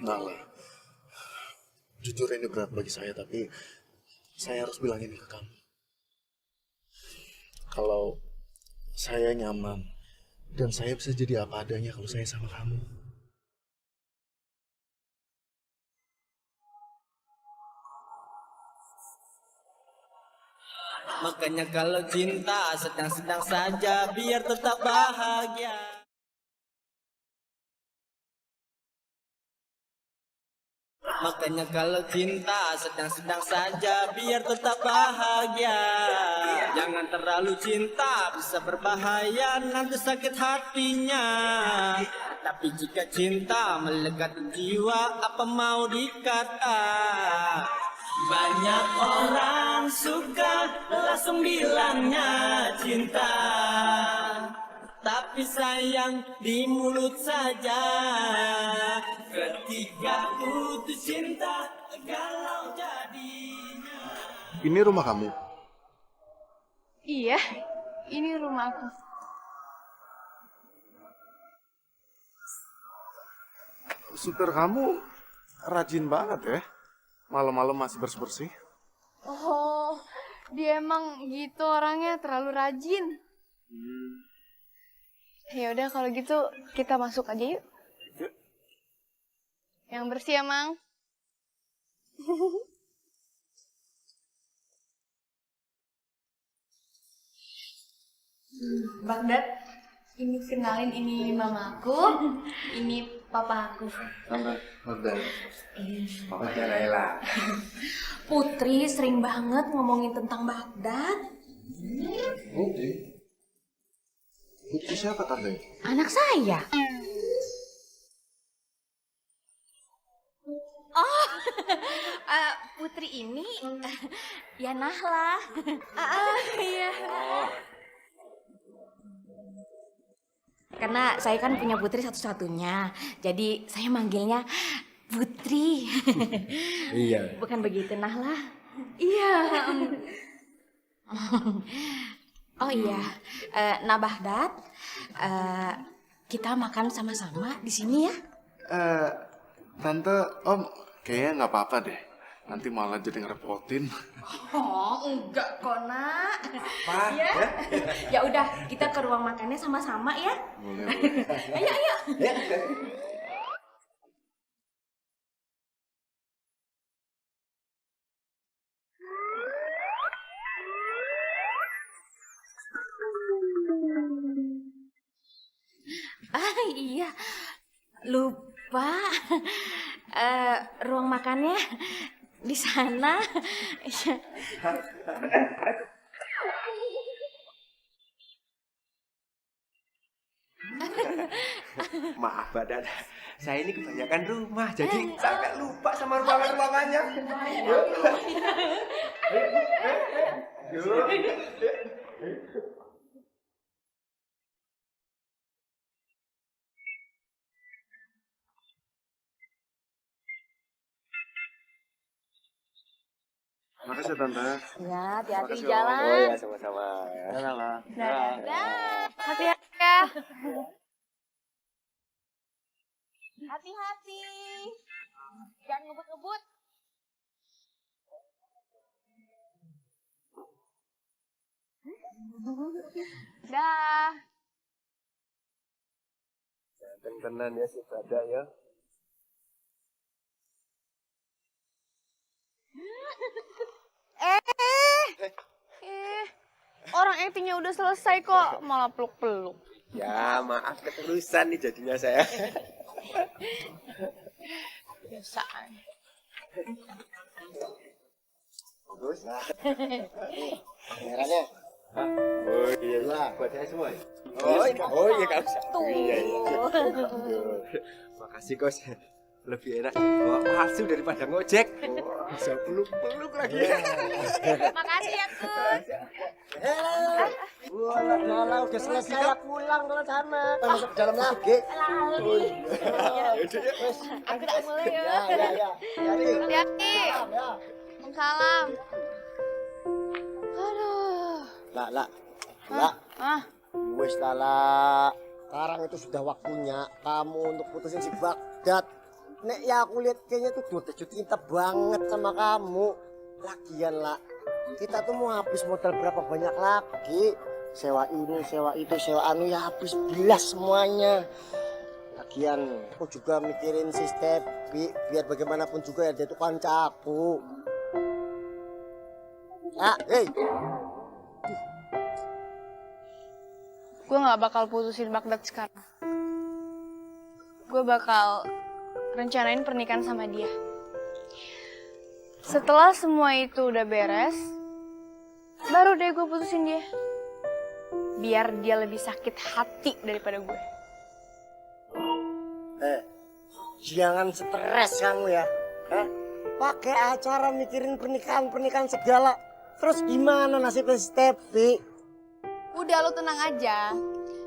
Nala, Jujur ini berat bagi saya, tapi saya harus bilang ini ke kamu. Kalau saya nyaman dan saya bisa jadi apa adanya kalau saya sama kamu. Makanya kalau cinta sedang-sedang saja biar tetap bahagia. Makanya kalau cinta sedang-sedang saja biar tetap bahagia. Jangan terlalu cinta bisa berbahaya, nanti sakit hatinya. Tapi jika cinta melekat jiwa, apa mau dikata? Banyak orang suka langsung bilangnya cinta, tapi sayang di mulut saja. Ketika putus cinta, galau jadinya. Ini rumah kamu? Iya, ini rumah aku. Supir kamu rajin banget ya. Malam-malam masih bersih-bersih. Oh, dia emang gitu orangnya, terlalu rajin. Ya udah kalau gitu kita masuk aja yuk. Yang bersih ya, Mang. Bagdad, ini kenalin, ini mamaku, ini papa aku. Bagdad. Papanya Laila. Putri sering banget ngomongin tentang Bagdad. Putri? Putri siapa tante? Anak saya. Oh, Putri ini ya Nahla. Iya. Karena saya kan punya putri satu-satunya, jadi saya manggilnya Putri. Iya. Bukan begitu, Nahla? Iya. Oh iya, Bagdad, kita makan sama-sama di sini ya? Tante, Om, kayaknya nggak apa-apa deh. Nanti malah jadi ngerepotin. Oh, enggak kok, Nak. Apa? Ya. Ya udah, kita ke ruang makannya sama-sama ya. Boleh. Ayo, ayo. Iya, lupa. Ruang makannya di sana. Maaf, Badan. Saya ini kebanyakan rumah, jadi sampai lupa sama ruangan-ruangannya. Makasih Tante. Ya, hati-hati Makasih, Om. jalan. Oh ya, sama-sama. Dadah. Dadah. Hati-hati ya. Hati-hati. Jangan ngebut-ngebut. Dah. Ganteng tenan ya si Bada ya. Orang actingnya udah selesai kok, malah peluk-peluk. Ya, maaf keterusan nih jadinya saya. Biasaan. Bagus. Pangerannya. Oh iya lah, buat saya semua. Oh iya Kak usah. Iya iya. Makasih Kos. Lebih enak bawa palsu daripada ngojek. Bisa peluk-peluk lagi. Makasih ya, Kus. Wah, udah selesai pulang kalau sana. Masuk ke dalam lagi. Lalu. Aku tak mulai ya. Ya. Hati-hati. Salam. Aduh. Lah. Ah. Wes Lala. Sekarang itu sudah waktunya kamu untuk putusin si Bagdad. Nek ya aku lihat kayaknya tuh udah jatuh cinta banget sama kamu. Lagian lah, kita tuh mau habis modal berapa banyak lagi. Sewa ini, sewa itu, sewa anu ya habis belas semuanya. Lagian aku juga mikirin si Stepi, biar bagaimanapun juga ya dia tuh kancaku. Ah, hei. Gue gak bakal putusin Baghdad sekarang. Gue bakal rencanain pernikahan sama dia. Setelah semua itu udah beres, baru deh gue putusin dia. Biar dia lebih sakit hati daripada gue. Jangan stres kamu ya. Pakai acara mikirin pernikahan segala. Terus gimana nasibnya si Stepi? Udah, lo tenang aja.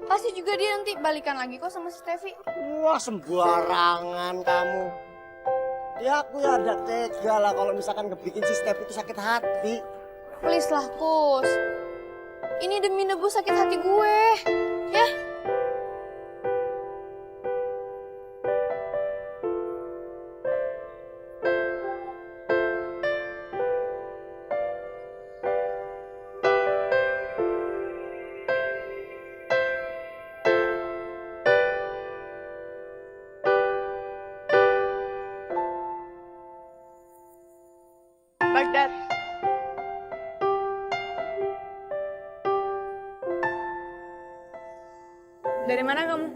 Pasti juga dia nanti balikan lagi kok sama si Stevi. Wah, sembarangan kamu. Ya aku ya ada tega lah kalau misalkan ngebikin si Stepi itu sakit hati. Please lah, Kus. Ini demi nebus sakit hati gue. Ya? Baghdad. Dari mana kamu?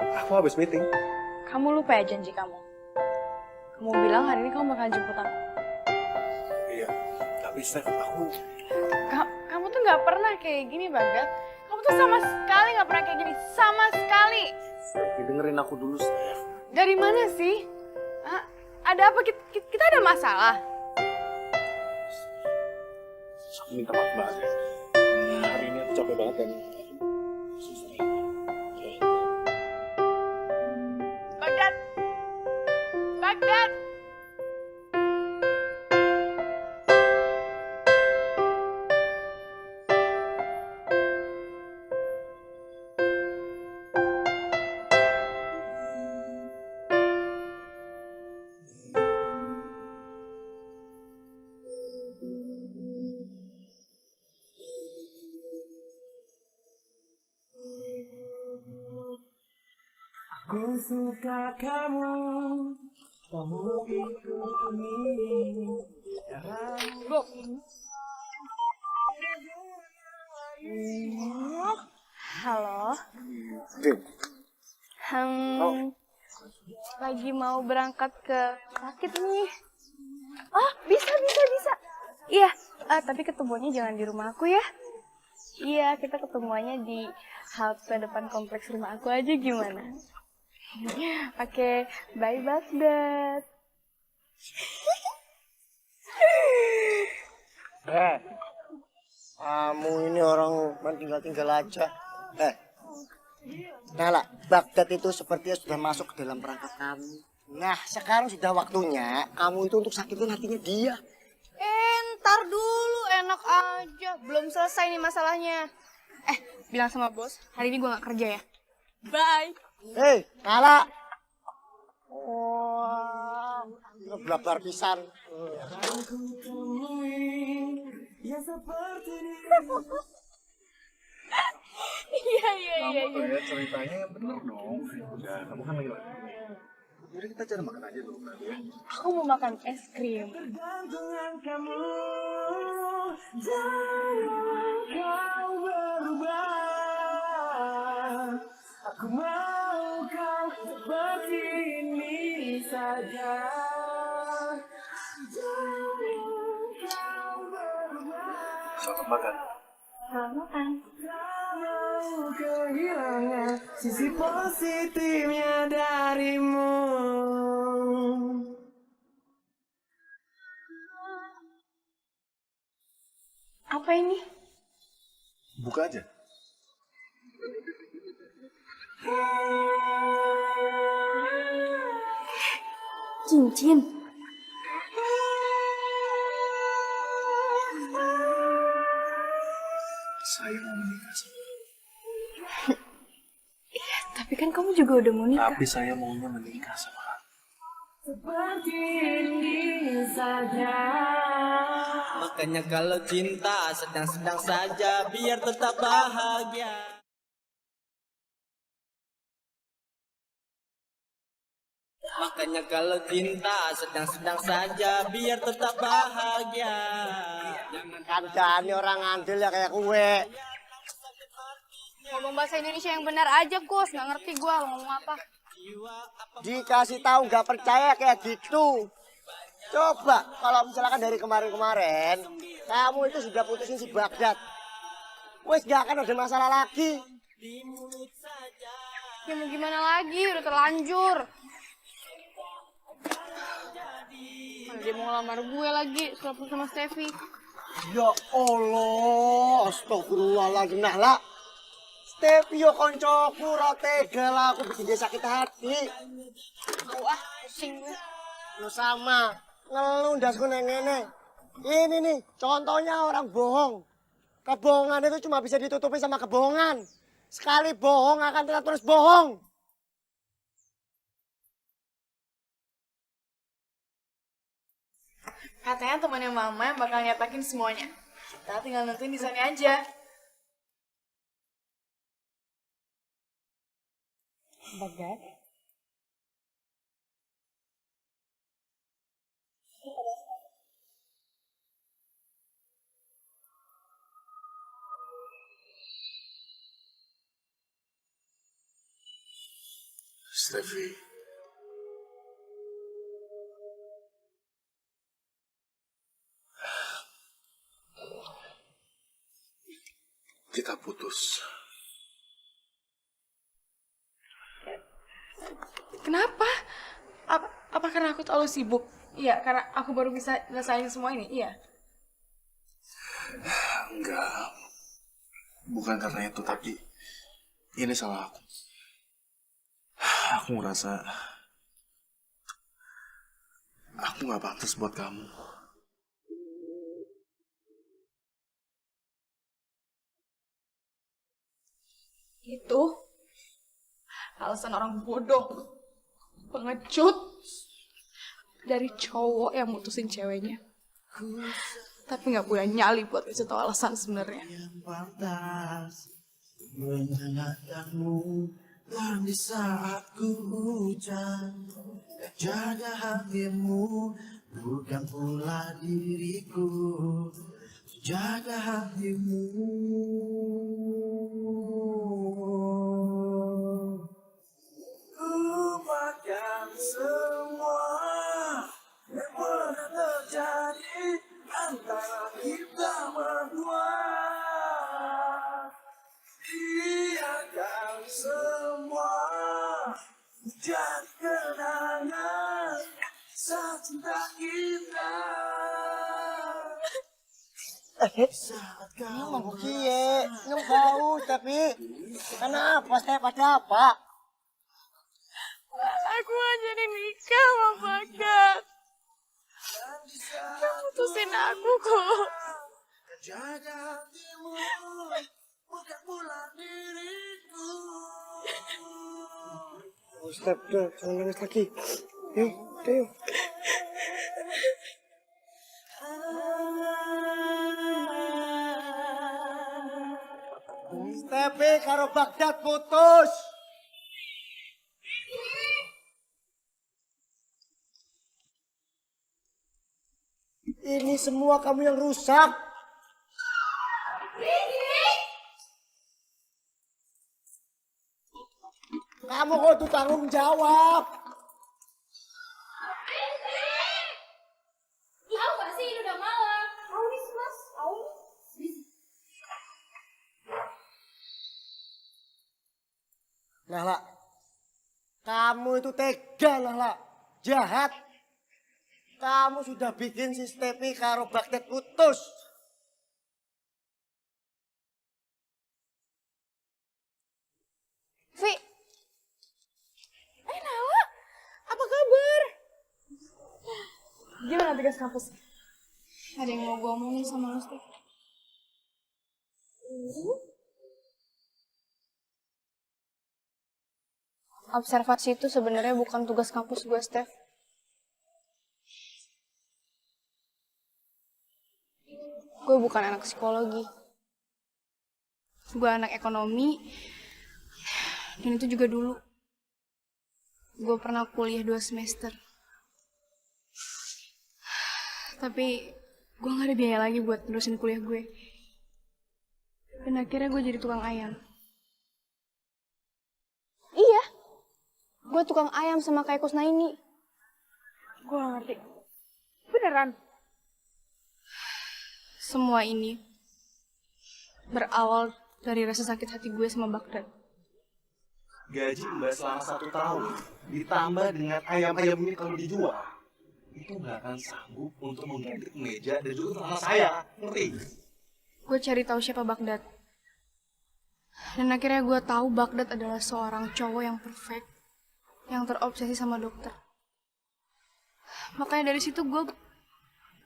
Aku habis meeting. Kamu lupa ya janji kamu? Kamu bilang hari ini kamu bakal jemput aku. Iya, tapi Steph, aku... Kamu tuh gak pernah kayak gini, Baghdad. Kamu tuh sama sekali gak pernah kayak gini. Sama sekali. Steph, dengerin aku dulu, Steph. Dari mana sih? Hah? Ada apa? Kita ada masalah? Aku minta maaf banget ya. Hari ini aku capek banget dan susah. Baghdad! Baghdad! Aku suka kamu, kamu itu ini. Halo. Lagi mau berangkat ke sakit nih. Oh, bisa. Iya, tapi ketemuannya jangan di rumah aku ya. Iya, kita ketemuannya di halte depan kompleks rumah aku aja gimana? Oke, bye Baghdad. Kamu ini orang tinggal aja. Nala, Baghdad itu sepertinya sudah masuk ke dalam perangkap kamu. Nah, sekarang sudah waktunya kamu itu untuk sakitin hatinya dia. Ntar dulu, enak aja. Belum selesai nih masalahnya. Bilang sama bos, hari ini gue gak kerja ya. Bye. Hei, Nala. Wah, ngeblabar pisan. Iya. Kamu ya ceritanya yang bener dong. Udah, kamu kan lagi lapar. Jadi kita cari makan aja dulu nanti ya. Aku mau makan es krim. Gantungan kamu, jangan kau berubah. Aku mau kau seperti ini saja. Jangan kau berubah. Selamat makan. Selamat makan. Mau kehilangan sisi positifnya darimu. Apa ini? Buka aja. Cincin. Saya mau menikah sama Tapi kan kamu juga udah mau nikah. Tapi saya maunya menikah sama kamu. Seperti ini saja. Makanya kalau cinta sedang-sedang saja, biar tetap bahagia. Makanya kalau cinta sedang-sedang saja, biar tetap bahagia. Kancane orang ngandel ya kayak kue. Ngomong bahasa Indonesia yang benar aja, Gus. Nggak ngerti gua ngomong apa. Dikasih tahu nggak percaya kayak gitu. Coba kalau misalkan dari kemarin-kemarin kamu itu sudah putusin si Bagdad, wes gak akan ada masalah lagi. Ya mau gimana lagi, udah terlanjur. Mana dia mau ngelamar gue lagi, setelah sama Steffi. Ya Allah, astagfirullahaladzim. Nah lah, Steffi yo koncoku, rotega lah, aku bikin dia sakit hati. Wah, pusing gue. Lu sama, ngelundasku neng-nene. Ini nih, contohnya orang bohong. Kebohongan itu cuma bisa ditutupi sama kebohongan. Sekali bohong akan tetap terus bohong. Katanya temannya Mama yang bakal nyatakin semuanya. Kita tinggal nentuin di sana aja. Bagdad. Steffi. Kita putus. Kenapa? Apa karena aku terlalu sibuk? Iya, karena aku baru bisa ngelesain semua ini, iya. Enggak. Bukan karena itu, tapi ini salah aku. Aku ngerasa aku gak pantas buat kamu. Itu alasan orang bodoh, pengecut dari cowok yang mutusin ceweknya. Tapi nggak punya nyali buat kasih tahu alasan sebenarnya. Menyenangkanmu dan di saat ku hujan, jaga hatimu bukan pula diriku, jaga hatimu. Lupakan semua yang pernah terjadi antara kita berdua. Biarkan semua jadi kenangan saat cinta kita. Kamu mau kie, nggak bau tapi kenapa saya pada apa? Aku aja nikah sama Bagdad. Kamu mutusin aku kok. Jaga hatimu bukan pula diriku. Ustaz, udah, jangan nangis lagi. Yuk, yuk. Steffi karo Bagdad putus. Ini semua kamu yang rusak. Kamu kok tuh tanggung jawab. Tahu gak sih, ini udah malam. Tahu nih, Mas. Tahu. Nahla, kamu itu tega, Nahla. Jahat. Kamu sudah bikin si Steffi karo Bagdad putus. Vi. Nala. Apa kabar? Gimana tugas kampus? Ada yang mau gue omongin sama lo, Stef? observasi itu sebenarnya bukan tugas kampus gue, Steph. Gue bukan anak psikologi. Gue anak ekonomi. Dan itu juga dulu. Gue pernah kuliah 2 semester. Tapi gue gak ada biaya lagi buat terusin kuliah gue. Dan akhirnya gue jadi tukang ayam. Iya, gue tukang ayam sama kayak Kusnaini. Gue gak ngerti. Beneran? Semua ini berawal dari rasa sakit hati gue sama Baghdad. Gaji Mbak selama 1 tahun ditambah dengan ayam-ayam ini kalau dijual, itu nggak akan sanggup untuk mengganti meja dan juga rumah saya, ngerti? Gue cari tahu siapa Baghdad. Dan akhirnya gue tahu Baghdad adalah seorang cowok yang perfect, yang terobsesi sama dokter. Makanya dari situ gue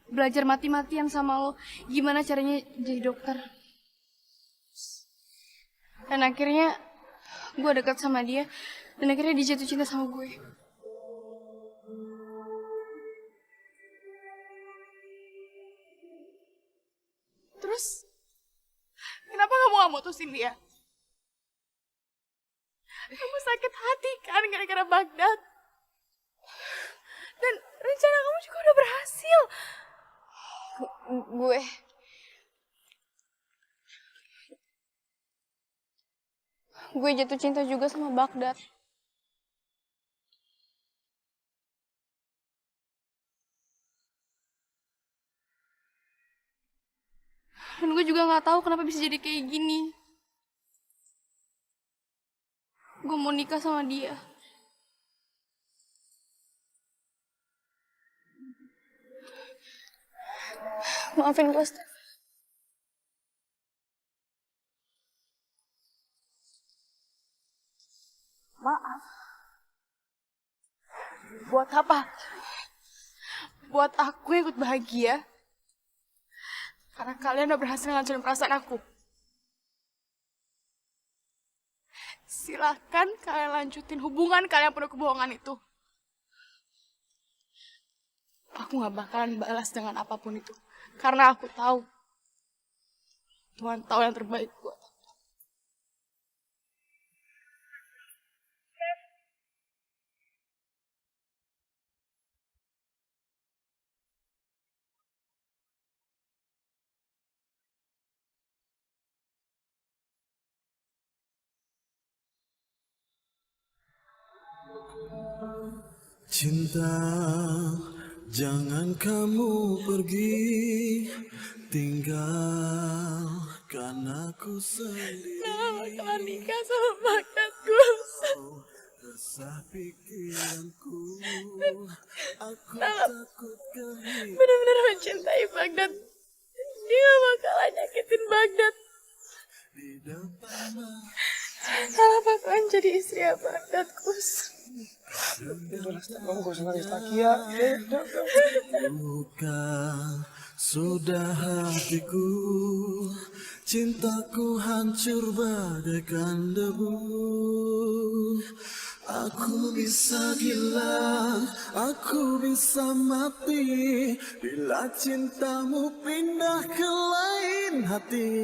belajar mati-matian sama lo, gimana caranya jadi dokter. Dan akhirnya gue dekat sama dia, dan akhirnya dia jatuh cinta sama gue. Terus, kenapa kamu gak mutusin dia? Kamu sakit hati kan gara-gara Baghdad. Dan rencana kamu juga udah berhasil. Gue jatuh cinta juga sama Baghdad. Dan gue juga gak tahu kenapa bisa jadi kayak gini. Gue mau nikah sama dia. Maafin gue, Steph. Maaf. Buat apa? Buat aku yang ikut bahagia. Karena kalian udah berhasil ngancurin perasaan aku. Silahkan kalian lanjutin hubungan kalian penuh kebohongan itu. Aku gak bakalan balas dengan apapun itu. Karena aku tahu. Tuhan tahu yang terbaik buat aku. Cinta, jangan kamu pergi, tinggalkan aku sendiri. Nah, bakalan nikah sama Baghdad, Gus. Resah pikiranku, aku Nah, takut kehilangan. benar-benar mencintai Baghdad. Dia gak bakalan nyakitin Baghdad. Kalau bakalan jadi istri ya Baghdad, Gus. Bukan sudah hatiku, cintaku hancur bagaikan debu. Aku bisa gila, aku bisa mati bila cintamu pindah ke lain hati.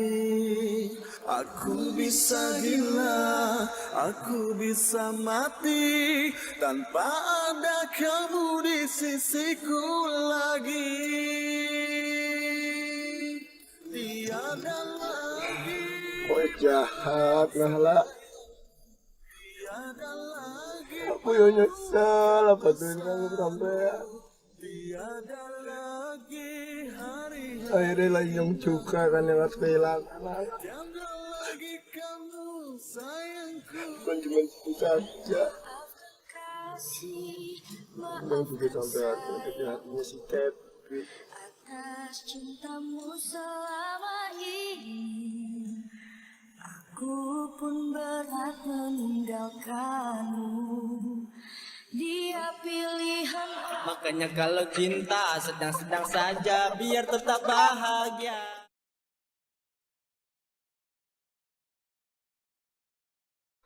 Aku bisa gila, aku bisa mati tanpa ada kamu di sisiku lagi. Tiada lagi. Kok jahat, Nahla. Aku yang nyesel apa tuh kamu sampai. Akhirnya Lanyong juga kan yang harus kehilangan. Bukan cuma itu saja. Yang juga sampai hatinya si Kevin. Atas cintamu selama ini, aku pun berat meninggalkanmu. Dia pilihan. Makanya kalau cinta sedang-sedang saja, biar tetap bahagia.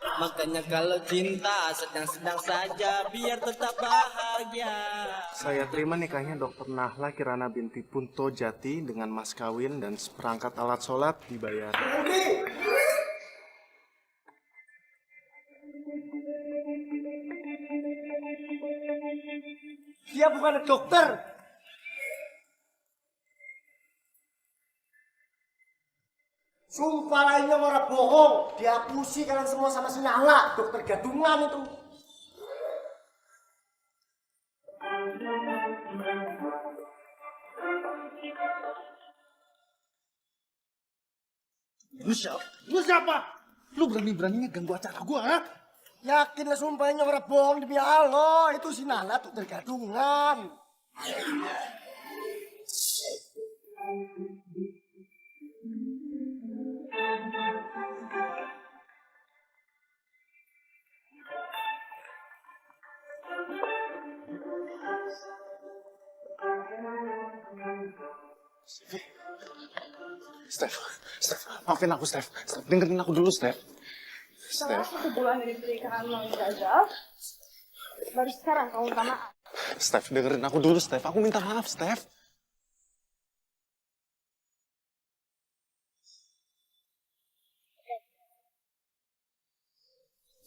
Makanya kalau cinta sedang-sedang saja biar tetap bahagia. Saya terima nikahnya Dr. Nahla Kirana binti Punto Jati dengan mas kawin dan seperangkat alat sholat dibayar. Dia bukan dokter. Sumpah lainnya orang bohong. Diapusi kalian semua sama si Nahla, dokter gadungan itu. Lu siapa? Lu siapa? Lu berani-beraninya ganggu acara gua, ha? Yakin lah sumpahnya orang bohong demi Allah. Itu si Nahla dokter gadungan. Steph, maafin aku, Steph. Dengerin aku dulu, Steph. Setelah 1 bulan dari pernikahan lo gagal, baru sekarang kamu minta maaf. Steph, dengerin aku dulu, Steph. Aku minta maaf, Steph.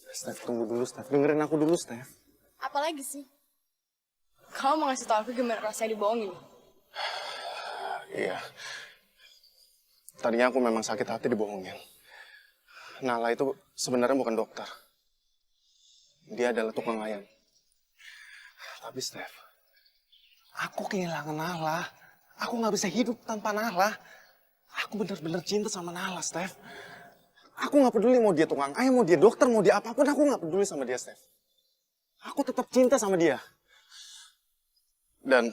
Steph, tunggu dulu, Steph. Dengerin aku dulu, Steph. Apalagi sih? Kamu mau ngasih tau aku gimana rasanya dibohongin? Iya. Tadinya aku memang sakit hati dibohongin. Nahla itu sebenarnya bukan dokter. Dia adalah tukang ayam. Tapi Steph, aku kehilangan Nahla. Aku nggak bisa hidup tanpa Nahla. Aku benar-benar cinta sama Nahla, Steph. Aku nggak peduli mau dia tukang ayam, mau dia dokter, mau dia apapun. Aku nggak peduli sama dia, Steph. Aku tetap cinta sama dia. Dan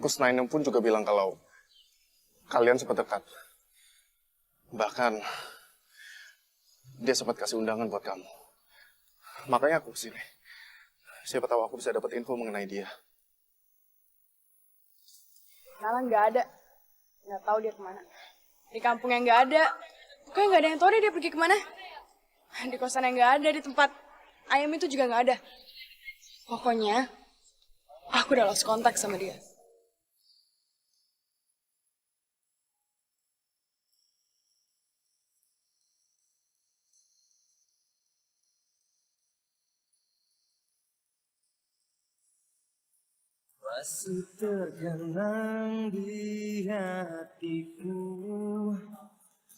Kusnainem pun juga bilang kalau kalian sempat dekat. Bahkan dia sempat kasih undangan buat kamu. Makanya aku kesini. Siapa tahu aku bisa dapat info mengenai dia. Nala nggak ada. Nggak tahu dia kemana. Di kampungnya nggak ada. Pokoknya nggak ada yang tahu deh dia pergi kemana. Di kosan yang nggak ada, di tempat ayam itu juga nggak ada. Pokoknya aku udah lost kontak sama dia. Masih tergenang di hatiku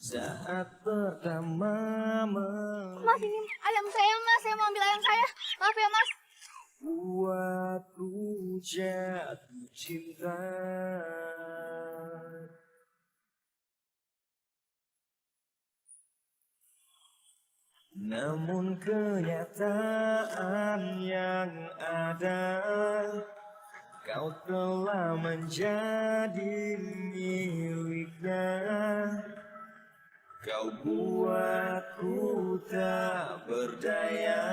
saat pertama Mas, ini ayam saya, Mas. Saya mau ambil ayam saya. Maaf ya, Mas. membuatku jatuh cinta. Namun kenyataan yang ada, kau telah menjadi miliknya. Kau buatku tak berdaya.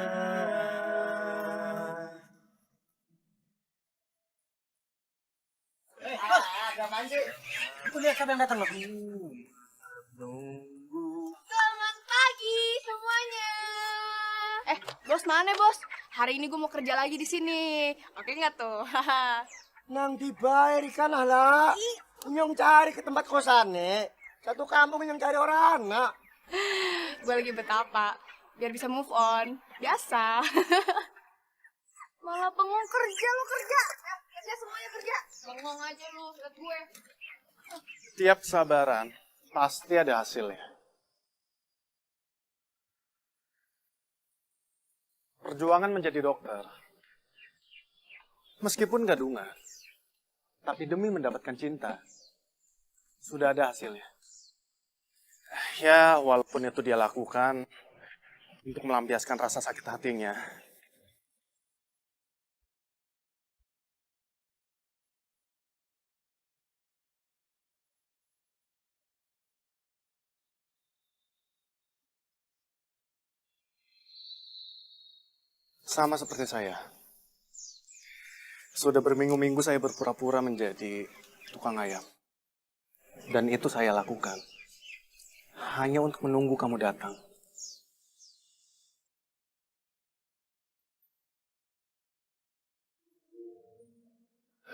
Bos, ada apaan sih? Aku lihat siapa yang datang loh. Selamat pagi semuanya. Bos mana bos? Hari ini gue mau kerja lagi di sini. Oke nggak tuh? Nanti bayar ikan lah. Nyong cari ke tempat kosan nih. Satu kampung yang cari orang anak. Gue lagi betapa biar bisa move on. Biasa. Malah bengong kerja lo kerja. Kerja semuanya kerja. Bengong aja lu lihat gue. Tiap kesabaran pasti ada hasilnya. Perjuangan menjadi dokter, meskipun gadungan, tapi demi mendapatkan cinta, sudah ada hasilnya. Ya, walaupun itu dia lakukan untuk melampiaskan rasa sakit hatinya. Sama seperti saya. Sudah berminggu-minggu saya berpura-pura menjadi tukang ayam. Dan itu saya lakukan. Hanya untuk menunggu kamu datang.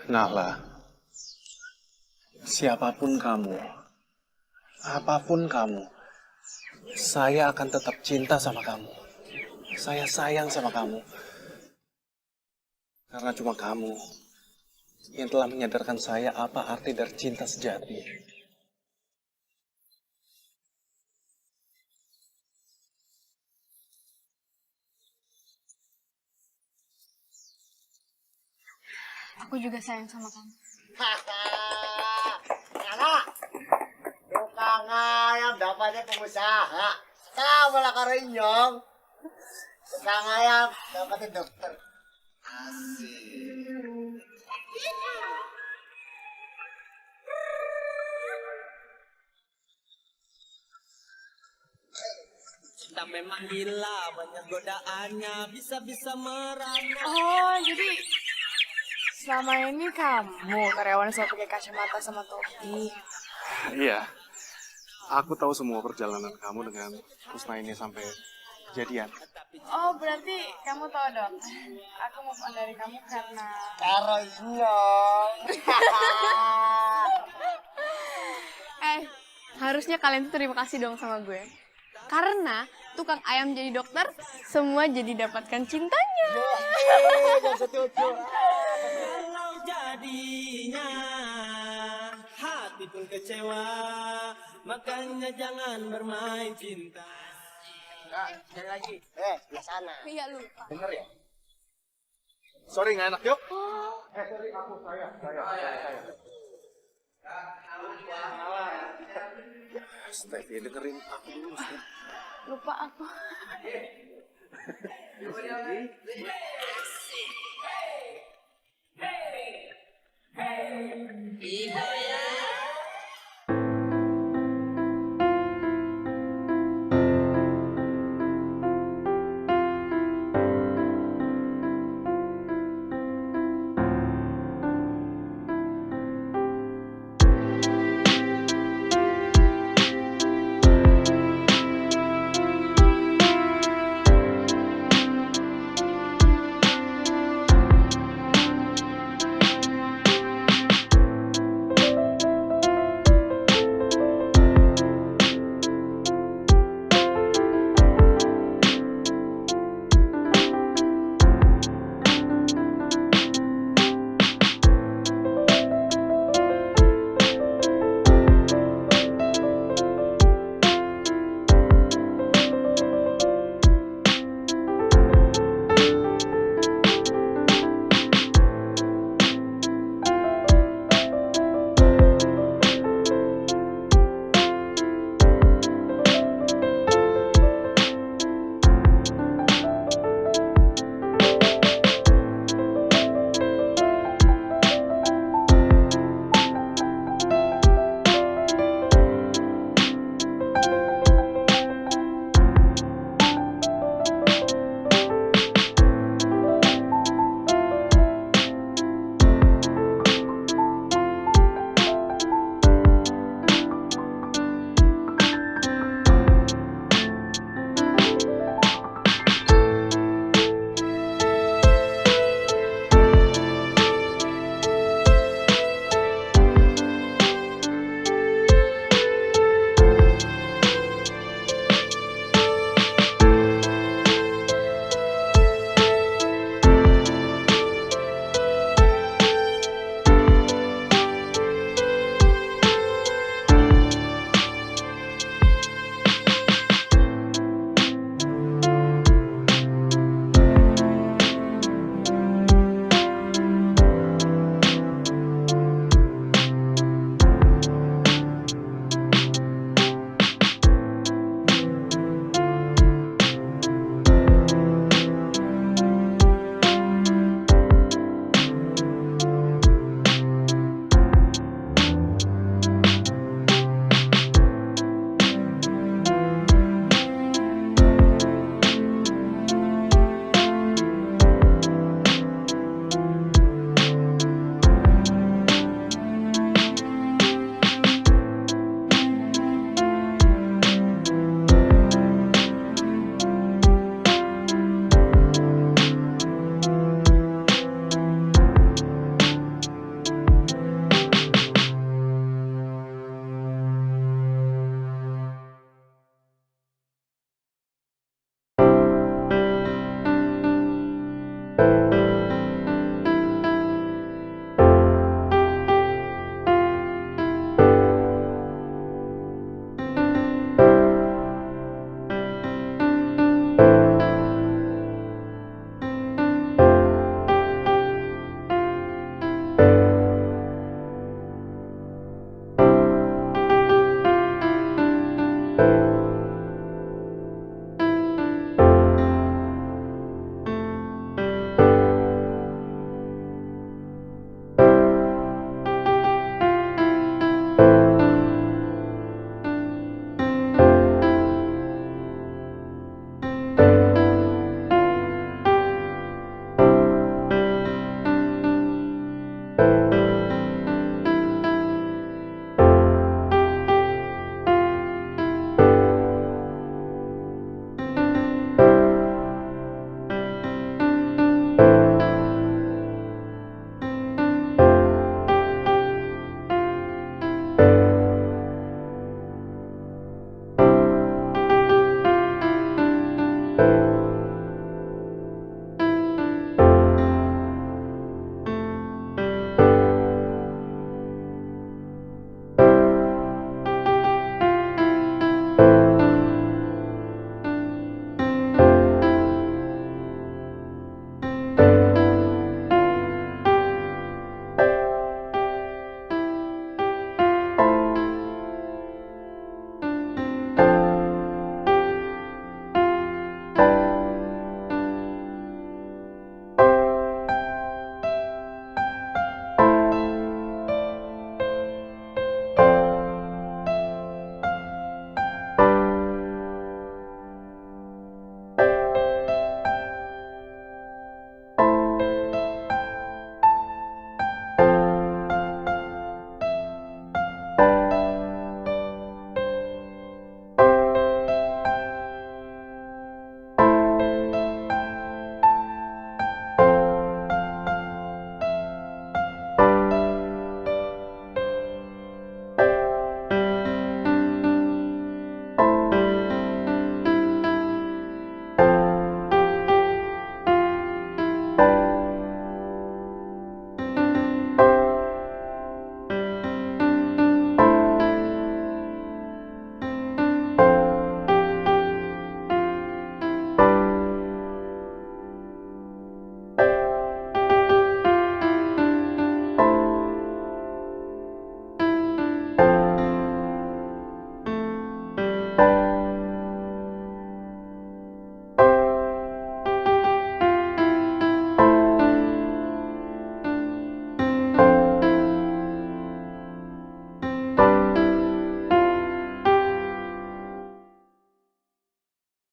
Nahla, siapapun kamu, apapun kamu, saya akan tetap cinta sama kamu. Saya sayang sama kamu. Karena cuma kamu yang telah menyadarkan saya apa arti dari cinta sejati. Aku juga sayang sama kamu. Nala, tukang ayam dapatnya pengusaha. Kamu lah karenyong. Tukang ayam dapatnya dokter. Asik. Cinta memang gila, banyak godaannya, bisa-bisa merana. Oh, jadi selama ini kamu karyawan selalu pakai kacamata sama topi. Iya, aku tahu semua perjalanan kamu dengan Kusna ini sampai jadian. Oh, berarti kamu tahu dong. Aku mau dari kamu karena Karenyong. Harusnya kalian tuh terima kasih dong sama gue. Karena tukang ayam jadi dokter, semua jadi dapatkan cintanya. Kalau jadinya hati pun kecewa, makanya jangan bermain cinta. Sekali lagi. Di sana. Iya, lupa. Bener ya? Sorry, nggak enak, yuk. Sorry, aku saya. Stevie, dengerin aku dulu, Stevie. Lupa aku. Ibu